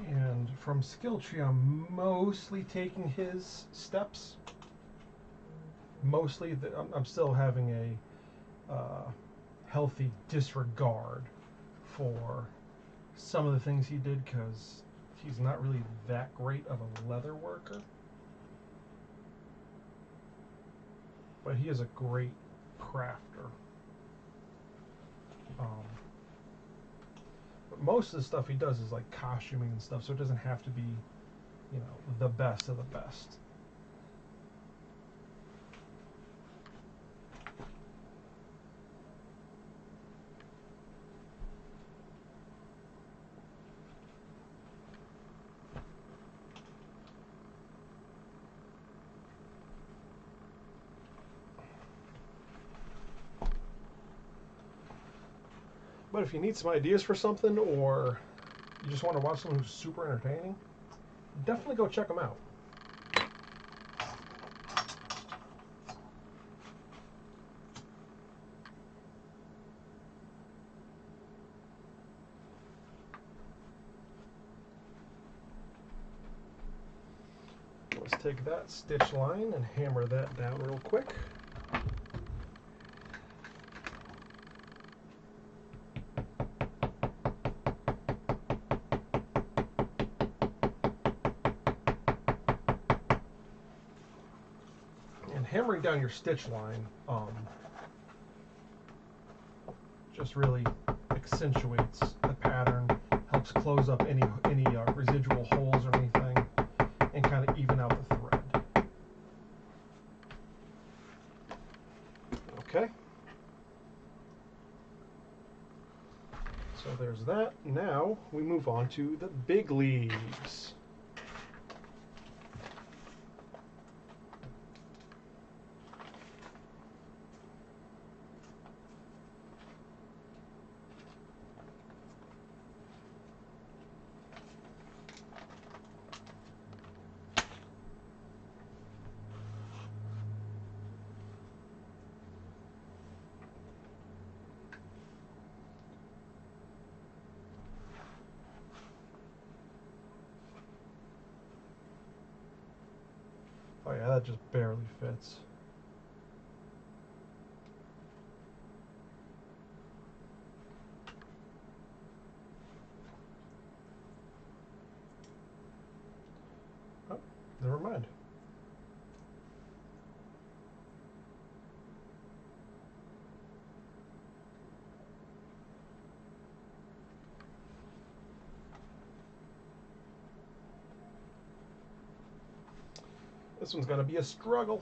And from Skilltree, I'm mostly taking his steps. Mostly, I'm still having a healthy disregard for some of the things he did, because he's not really that great of a leather worker. But he is a great crafter. But most of the stuff he does is like costuming and stuff, so it doesn't have to be, you know, the best of the best. But if you need some ideas for something, or you just want to watch someone who's super entertaining, definitely go check them out. Let's take that stitch line and hammer that down real quick. Hammering down your stitch line just really accentuates the pattern, helps close up any residual holes or anything, and kind of even out the thread. Okay. So there's there's that. Now we move on to the big leagues. Oh yeah, that just barely fits. Oh, never mind. This one's gonna be a struggle.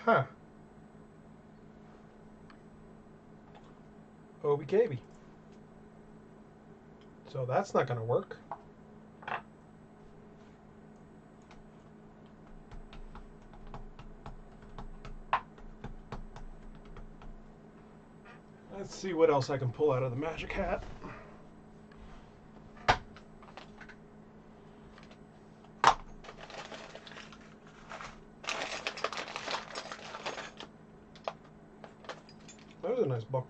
Huh. OBKB. So that's not gonna work. Let's see what else I can pull out of the magic hat. That was a nice book.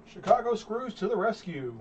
Chicago Screws to the rescue.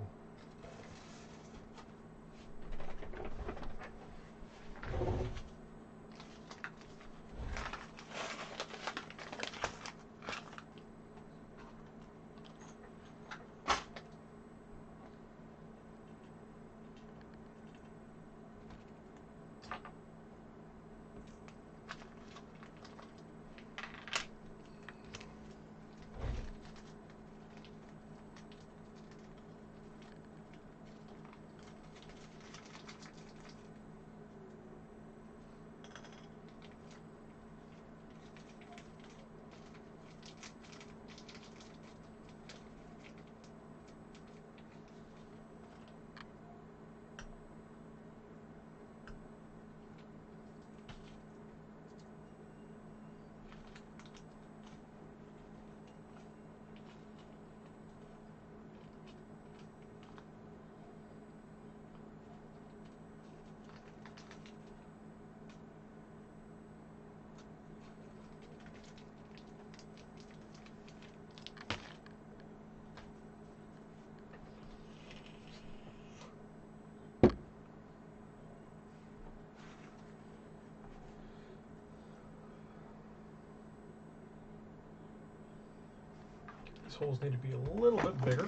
These holes need to be a little bit bigger.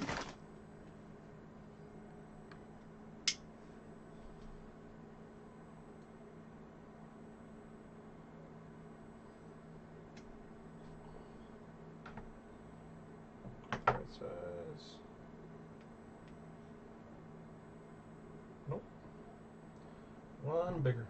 Right size. Nope. One bigger.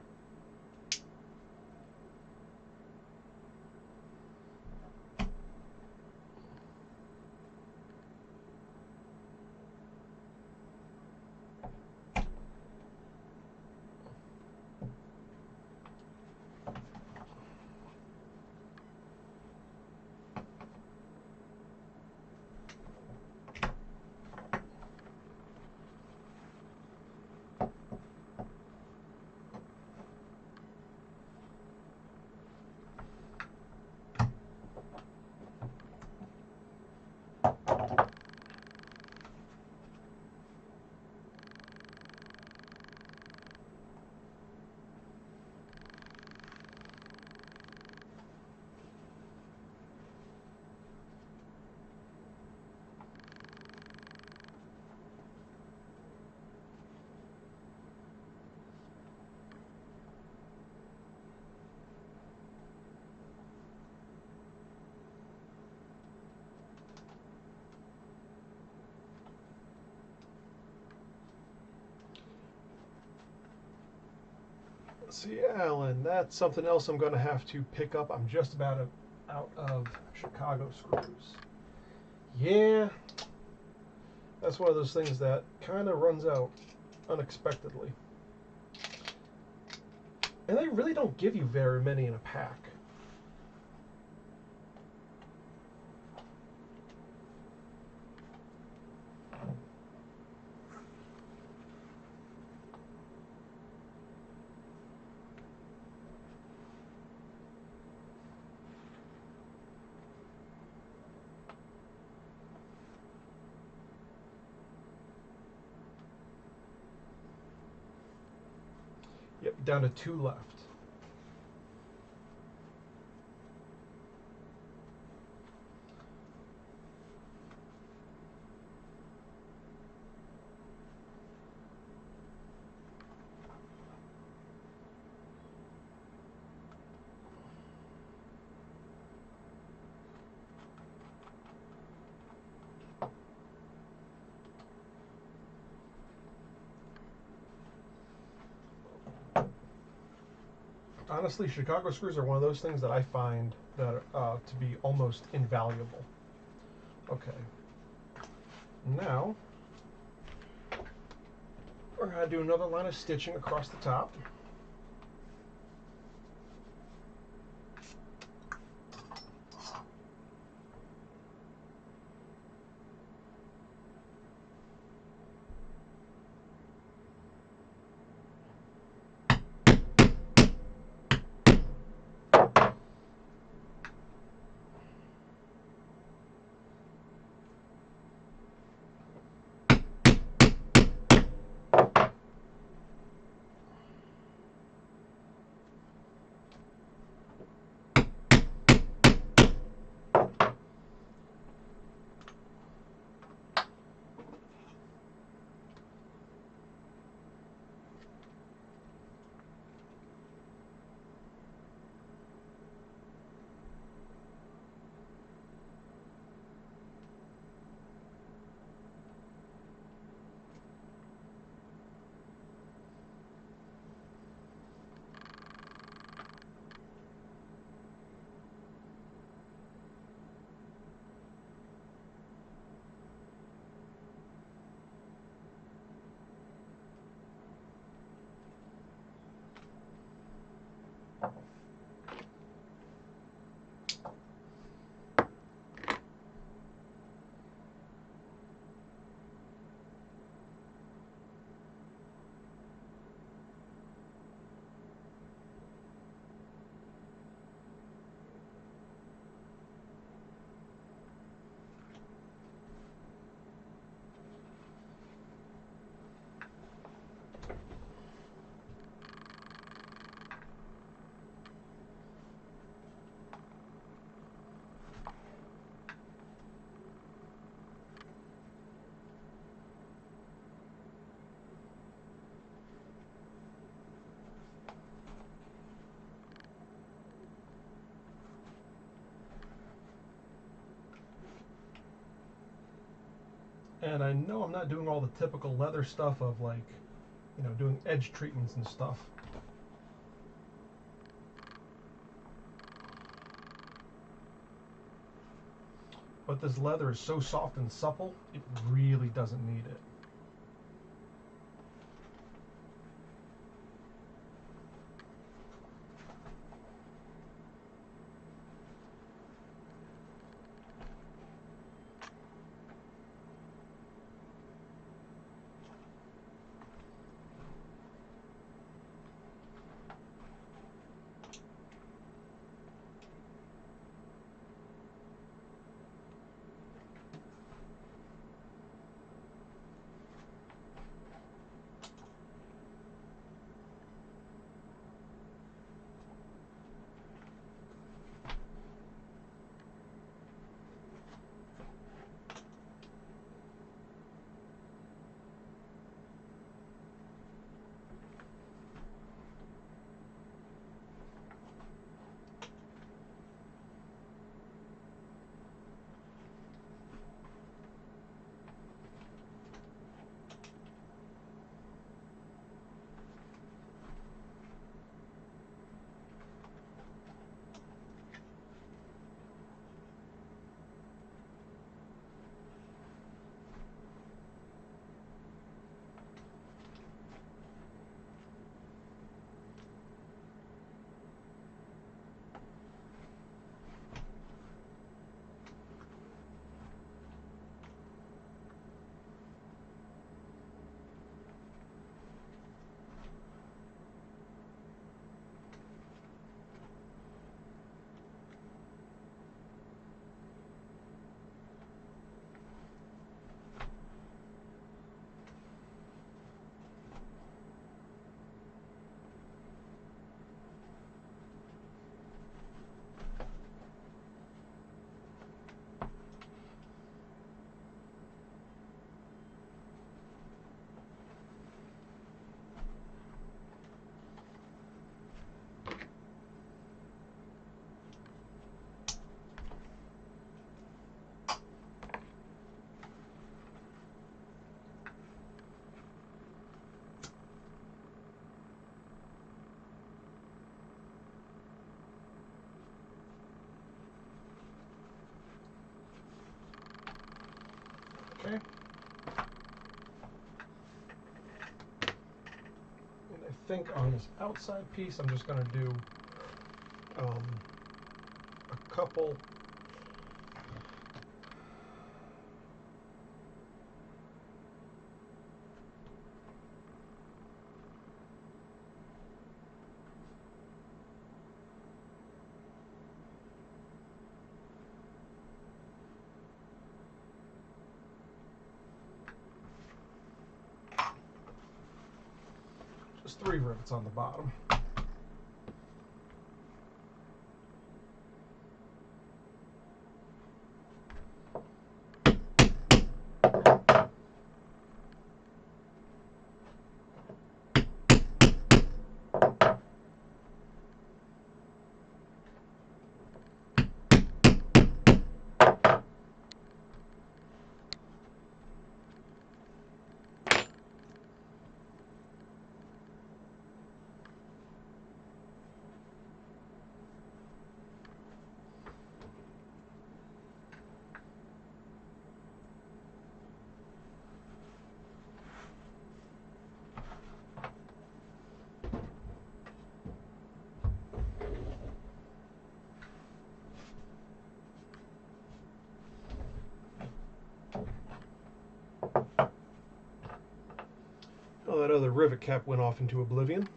See, Alan, that's something else I'm going to have to pick up. I'm just about out of Chicago screws. Yeah, that's one of those things that kind of runs out unexpectedly. And they really don't give you very many in a pack. Yep, down to 2 left. Honestly, Chicago screws are one of those things that I find that to be almost invaluable. Okay. Now, we're going to do another line of stitching across the top. And I know I'm not doing all the typical leather stuff of, like, you know, doing edge treatments and stuff. But this leather is so soft and supple, it really doesn't need it. think on this outside piece, I'm just going to do a couple. Just 3 rivets on the bottom. Oh, that other rivet cap went off into oblivion.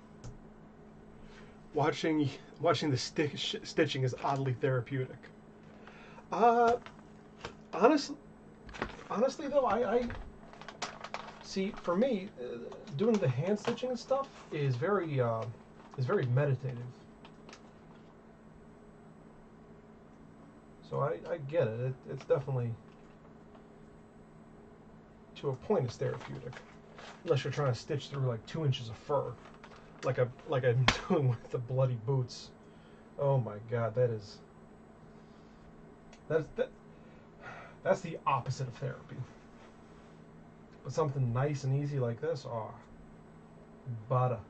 Watching the stitching is oddly therapeutic. Honestly though, I see, for me, doing the hand stitching and stuff is very meditative. So I get it. It's definitely, to a point, it's therapeutic. Unless you're trying to stitch through like 2 inches of fur, like I'm doing with the bloody boots. Oh my God, that's the opposite of therapy. But something nice and easy like this, oh, butter.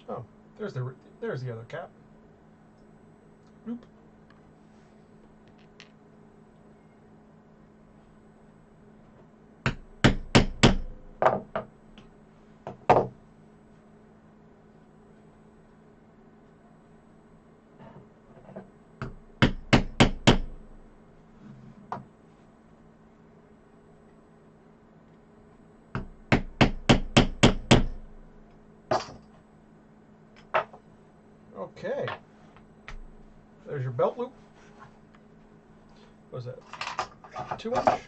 Oh, there's the other cap. Bloop. Okay, there's your belt loop. What was that? 2 inch?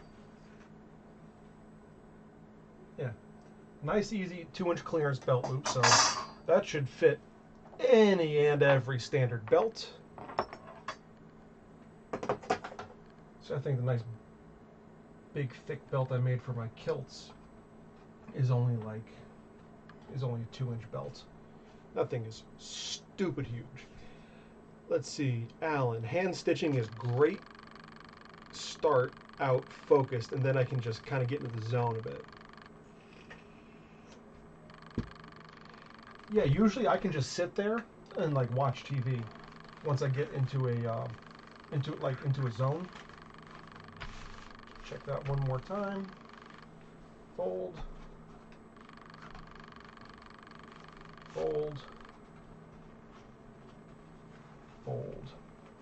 Yeah, nice, easy 2 inch clearance belt loop. So that should fit any and every standard belt. So I think the nice big thick belt I made for my kilts is only a 2 inch belt. That thing is stupid huge. Let's see, Alan, hand stitching is great. Start out focused, and then I can just kind of get into the zone a bit. Yeah, usually I can just sit there and like watch TV once I get into a zone. Check that one more time. Fold. Fold. Fold.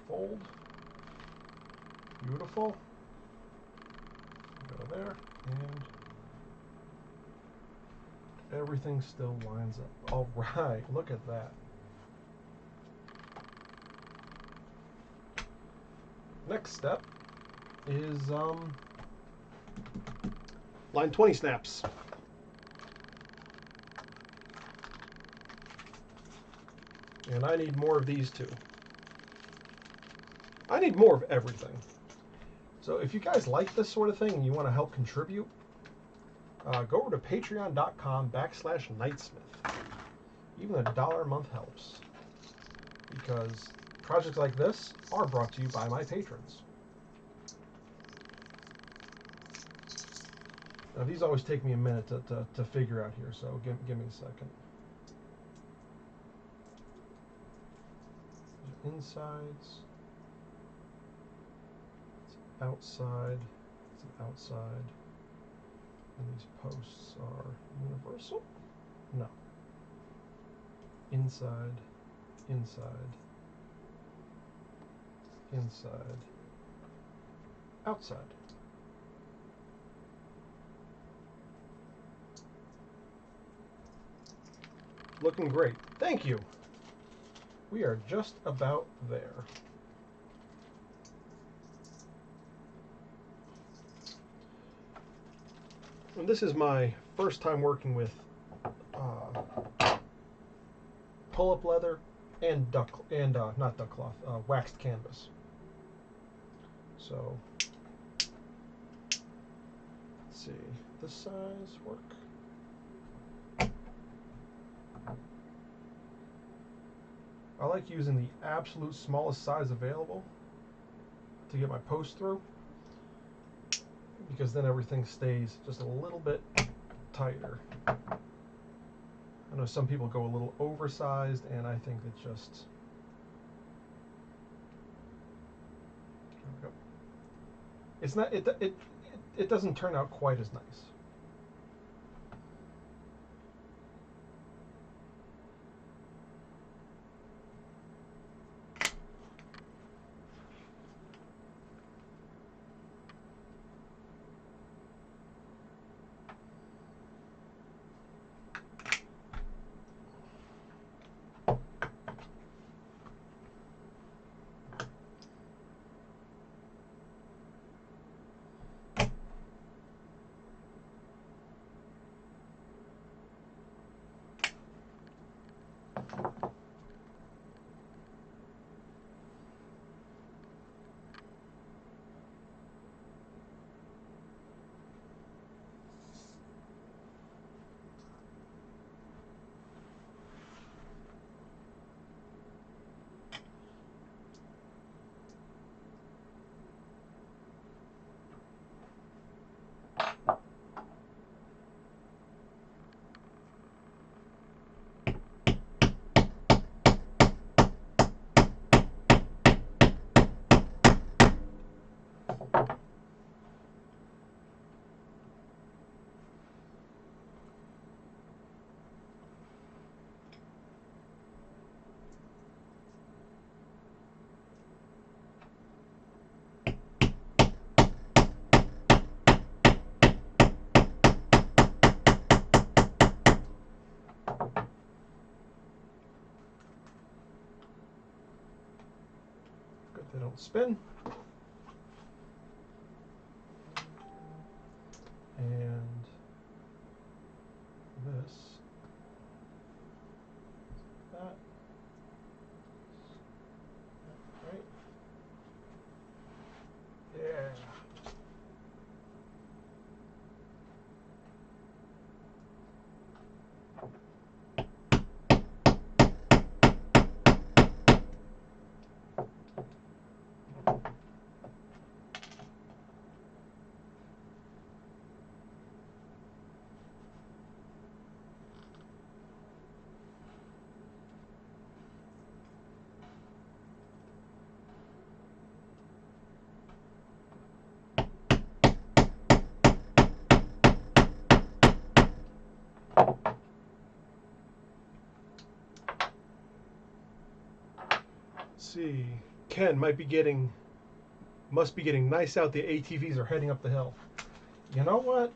Fold. Beautiful. Go there, and everything still lines up. All right, look at that. Next step is line 20 snaps. And I need more of these too. I need more of everything. So if you guys like this sort of thing and you want to help contribute, go over to patreon.com/Knightsmith. Even $1 a month helps, because projects like this are brought to you by my patrons. Now these always take me a minute to figure out here, so give me a second. These are insides. It's outside. It's an outside. And these posts are universal? No. Inside, inside, inside, outside. Looking great. Thank you. We are just about there. And this is my first time working with pull-up leather and not duck cloth, waxed canvas. So let's see, this size work. I like using the absolute smallest size available to get my post through, because then everything stays just a little bit tighter. I know some people go a little oversized, and I think it just, there we go. It's not, it doesn't turn out quite as nice. They don't spin. And this, that, right? Yeah. See, Ken must be getting nice out. The ATVs are heading up the hill. You know what?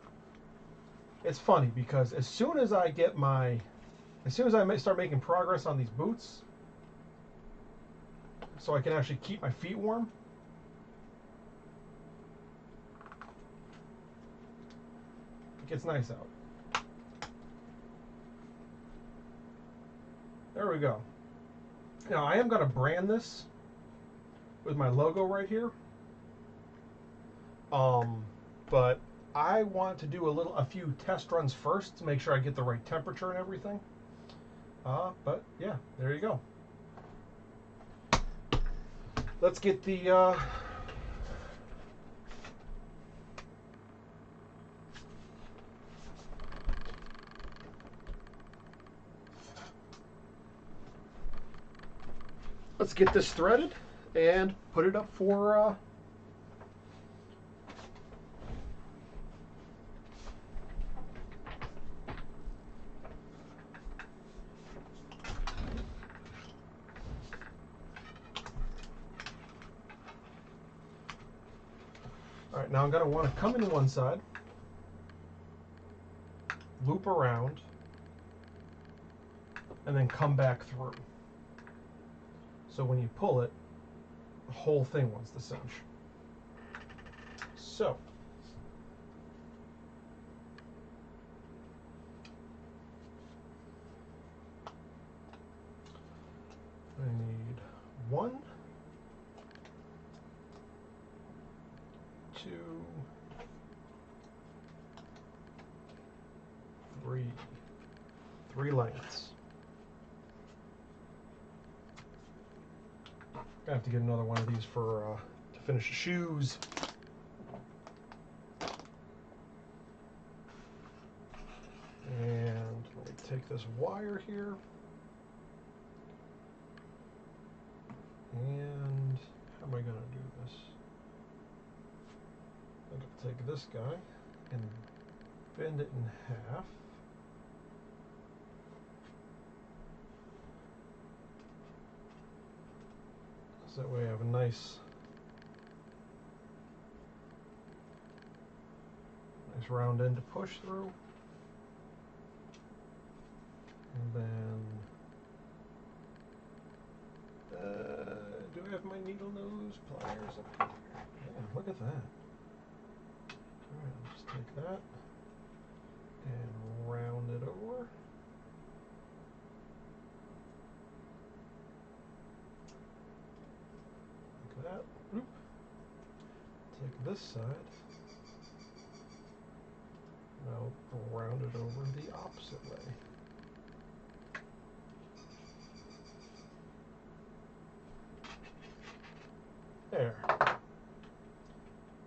It's funny because as soon as I start making progress on these boots, so I can actually keep my feet warm, it gets nice out. There we go. Now I am going to brand this with my logo right here, but I want to do a few test runs first to make sure I get the right temperature and everything. But yeah, there you go. Let's get let's get this threaded and put it up for all right, now I'm going to want to come in one side, loop around, and then come back through. So when you pull it, the whole thing wants to cinch. So I need 1, 2, 3 lengths. I have to get another one of these for to finish the shoes. And let me take this wire here. And how am I going to do this? I'm going to take this guy and bend it in half. So that way I have a nice round end to push through. And then, do I have my needle nose pliers up here? Yeah, look at that. Alright, I'll just take that and round it over. Like that. Oop. Take this side. Now round it over the opposite way. There.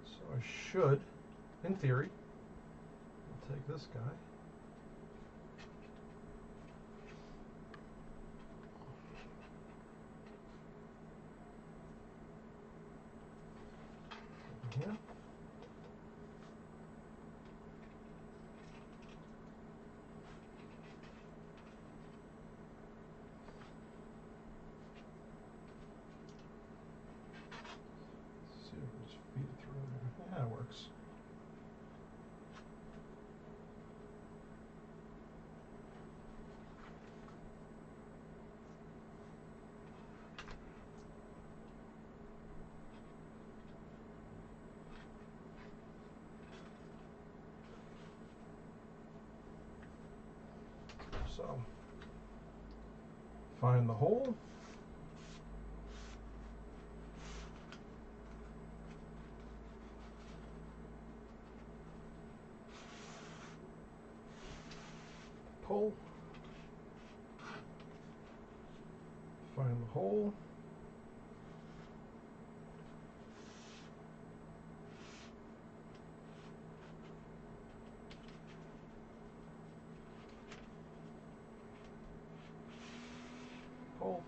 So I should, in theory, I'll take this guy. Here. Feed it through there. Yeah, it works. So, find the hole. Pull. Find the hole. Pull.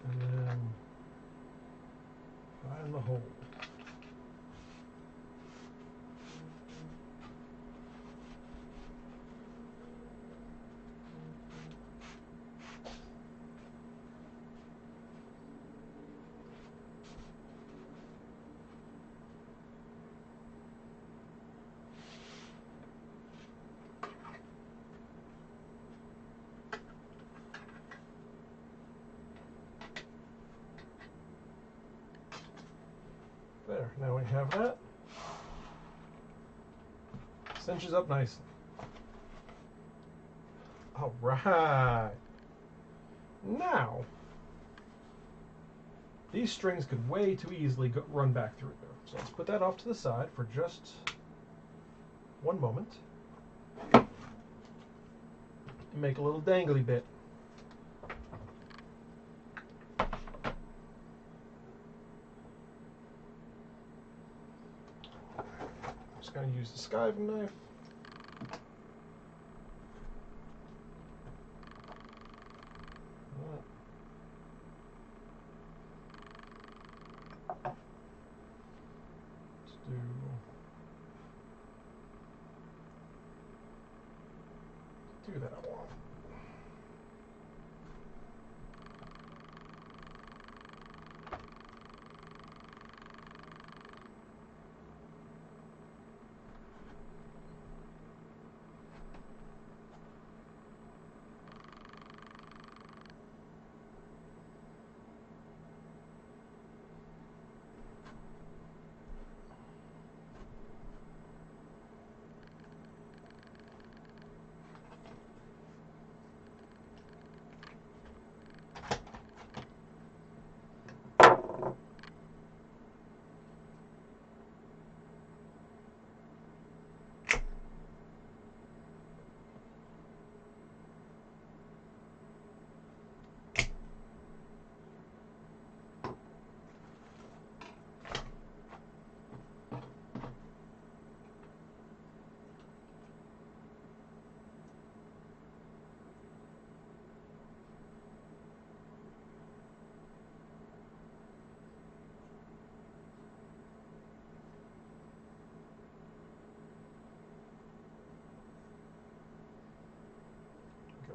And then find the hole. There, now we have that. Cinches up nicely. All right. Now, these strings could way too easily run back through there. So let's put that off to the side for just one moment. And make a little dangly bit. Just going to use the skiving knife. do that one.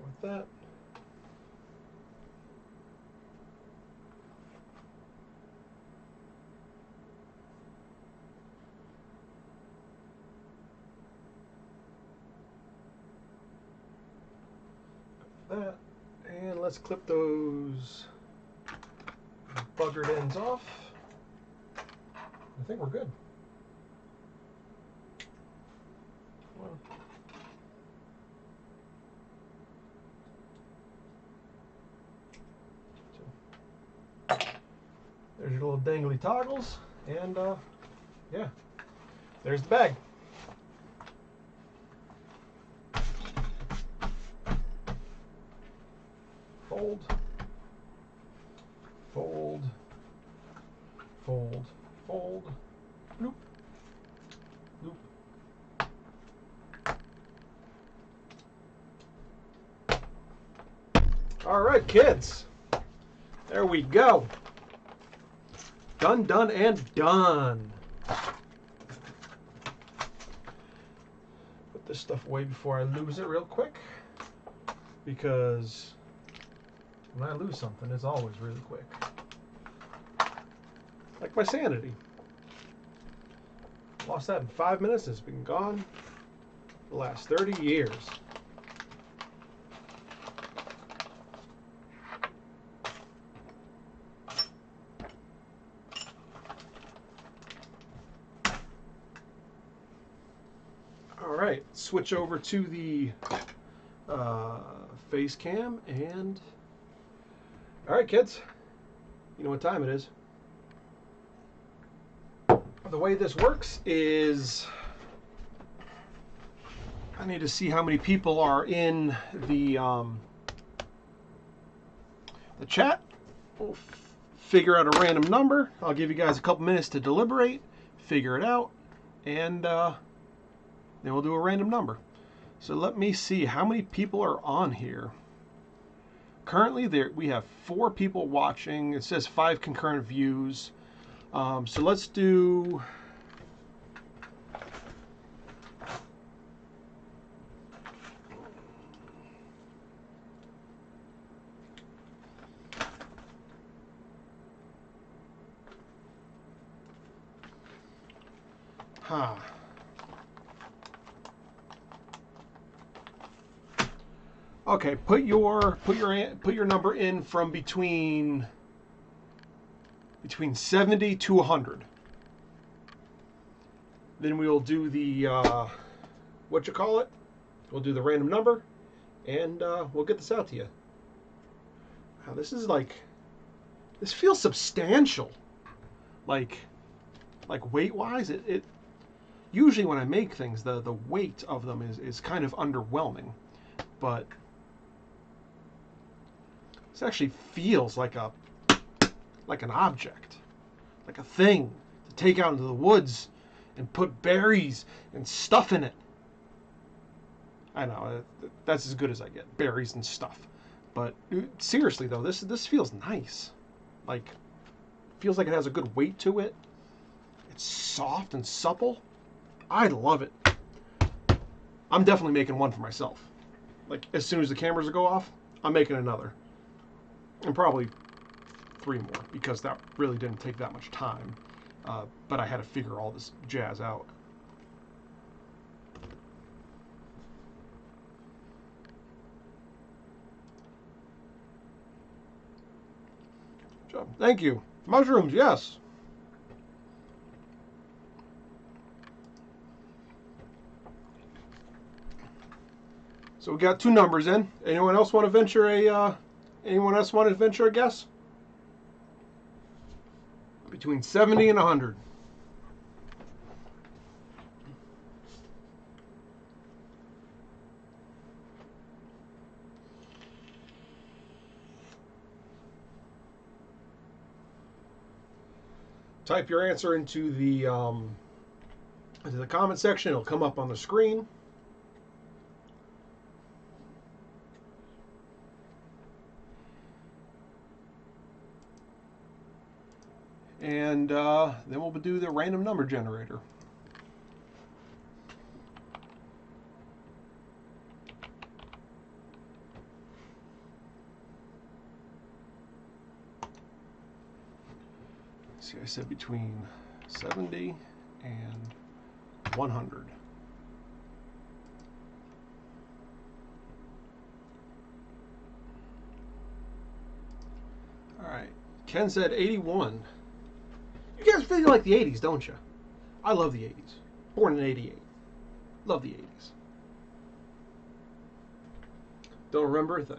With that. That, and let's clip those buggered ends off. I think we're good. Well, there's your little dangly toggles, and yeah, there's the bag. Fold, fold, fold, fold, bloop, bloop. All right, kids, there we go. Done, done, and done. Put this stuff away before I lose it real quick, because when I lose something, it's always really quick. Like my sanity. Lost that in 5 minutes. It's been gone the last 30 years. All right, switch over to the face cam, and all right, kids, you know what time it is. The way this works is I need to see how many people are in the chat. We'll figure out a random number. I'll give you guys a couple minutes to deliberate, figure it out, and then we'll do a random number. So let me see how many people are on here. Currently, we have 4 people watching. It says 5 concurrent views. So let's do... Okay, put your number in from between 70 to 100. Then we'll do the what you call it? We'll do the random number, and we'll get this out to you. Wow, this is like, this feels substantial. Like weight-wise, it usually when I make things, the weight of them is kind of underwhelming, but this actually feels like an object, like a thing to take out into the woods and put berries and stuff in it. I know, that's as good as I get, berries and stuff. But seriously though, this feels nice. Like, feels like it has a good weight to it. It's soft and supple. I love it. I'm definitely making one for myself. Like, as soon as the cameras go off, I'm making another. And probably 3 more, because that really didn't take that much time. But I had to figure all this jazz out. Good job. Thank you. Mushrooms, yes. So we got 2 numbers in. Anyone else want to venture a guess? Between 70 and 100. Type your answer into the comment section. It'll come up on the screen. And then we'll do the random number generator. See, I said between 70 and 100. All right, Ken said 81. You guys feel like the 80s, don't you? I love the 80s. Born in 88. Love the 80s. Don't remember a thing.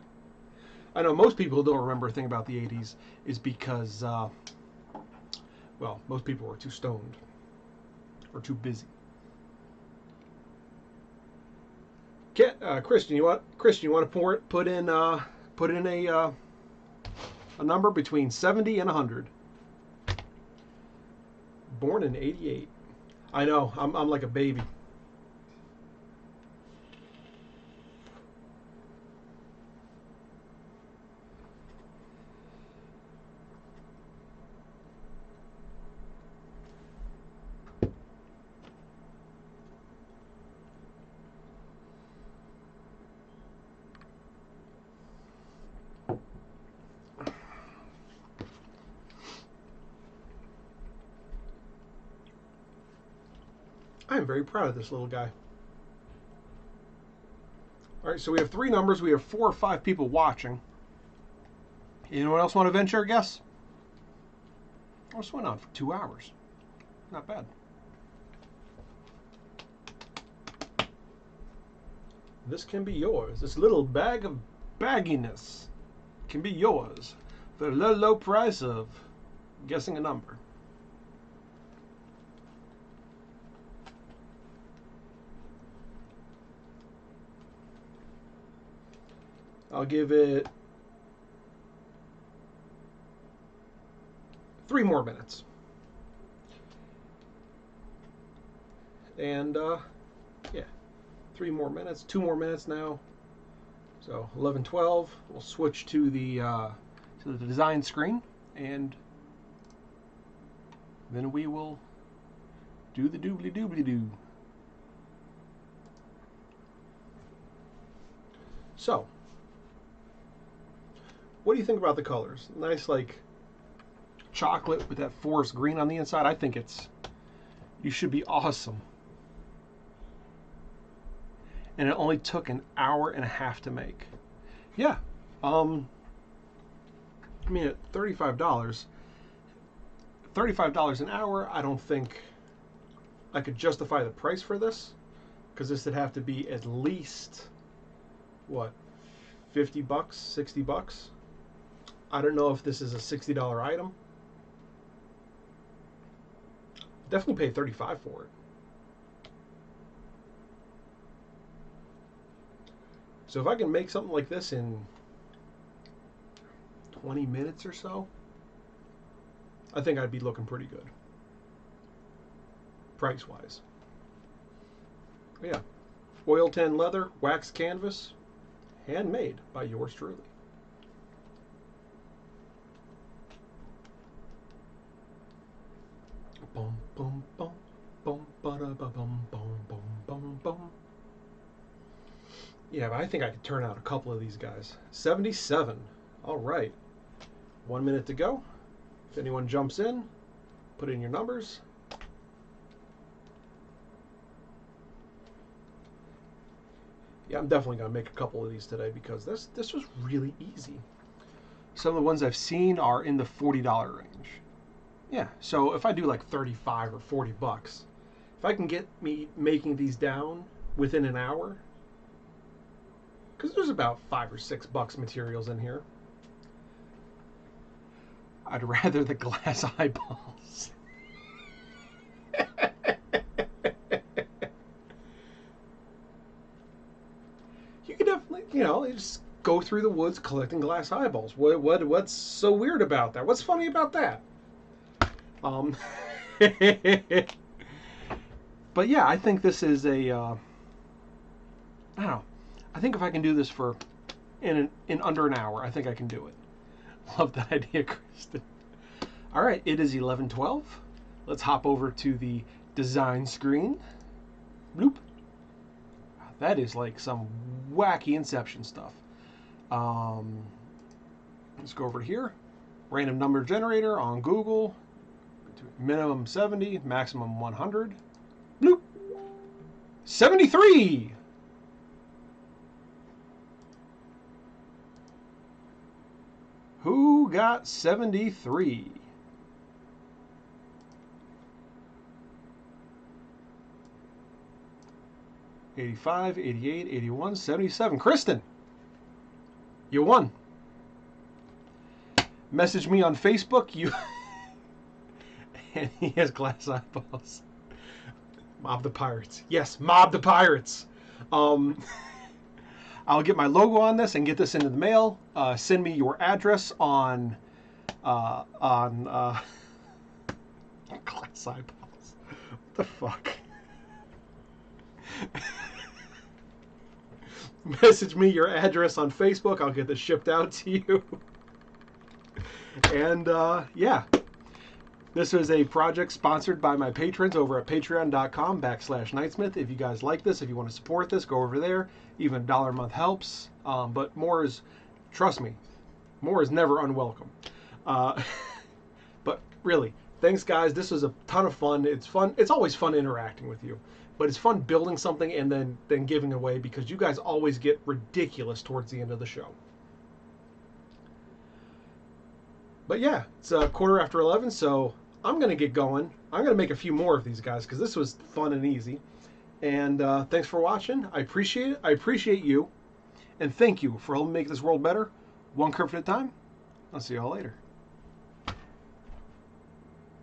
I know most people don't remember a thing about the 80s is because, well, most people were too stoned or too busy. Christian, you want to put in a number between 70 and 100. Born in 88. I know, I'm like a baby. I am very proud of this little guy. All right, so we have 3 numbers. We have 4 or 5 people watching. Anyone else want to venture a guess? Oh, this went on for 2 hours. Not bad. This can be yours. This little bag of bagginess can be yours for a low, low price of guessing a number. I'll give it 3 more minutes. And yeah, 3 more minutes, 2 more minutes now. So 11:12. We'll switch to the design screen, and then we will do the doobly doobly doo. So, what do you think about the colors? Nice, like chocolate with that forest green on the inside. I think you should be awesome. And it only took an hour and a half to make. Yeah. I mean, at $35 an hour, I don't think I could justify the price for this, because this would have to be at least, what, $50, $60? I don't know if this is a $60 item. Definitely paid $35 for it. So if I can make something like this in 20 minutes or so, I think I'd be looking pretty good, price-wise. Yeah, oil tan leather, wax canvas, handmade by yours truly. bum bum bum bum ba da ba bum bum bum bum bum. Yeah, but I think I could turn out a couple of these guys. 77. All right. 1 minute to go. If anyone jumps in, put in your numbers. Yeah, I'm definitely going to make a couple of these today because this was really easy. Some of the ones I've seen are in the $40 range. Yeah, so if I do like 35 or 40 bucks, if I can get me making these down within an hour, because there's about $5 or $6 materials in here, I'd rather the glass eyeballs. You could definitely, you just go through the woods collecting glass eyeballs. What's so weird about that? What's funny about that? But yeah, I think this is a, I don't know. I think if I can do this for in under an hour, I think I can do it. Love that idea, Kristen. All right, it is 11:12. Let's hop over to the design screen. Bloop. That is like some wacky Inception stuff. Let's go over to here. Random number generator on Google. Minimum 70, maximum 100. Bloop. 73. Who got 73? $85, $88, $81, $77. Kristen, you won. Message me on Facebook. You and he has glass eyeballs. Mob the pirates. Yes, mob the pirates. I'll get my logo on this and get this into the mail. Send me your address on glass eyeballs. What the fuck? Message me your address on Facebook. I'll get this shipped out to you. And yeah, this was a project sponsored by my patrons over at patreon.com/Knightsmith. If you guys like this, if you want to support this, go over there. Even $1 a month helps. But more is, trust me, more is never unwelcome. But really, thanks guys. This was a ton of fun. It's fun. It's always fun interacting with you. But it's fun building something and then giving it away because you guys always get ridiculous towards the end of the show. But yeah, it's 11:15, so I'm going to get going. I'm going to make a few more of these guys because this was fun and easy. And thanks for watching. I appreciate it. I appreciate you. And thank you for helping make this world better, one kerf at a time. I'll see y'all later.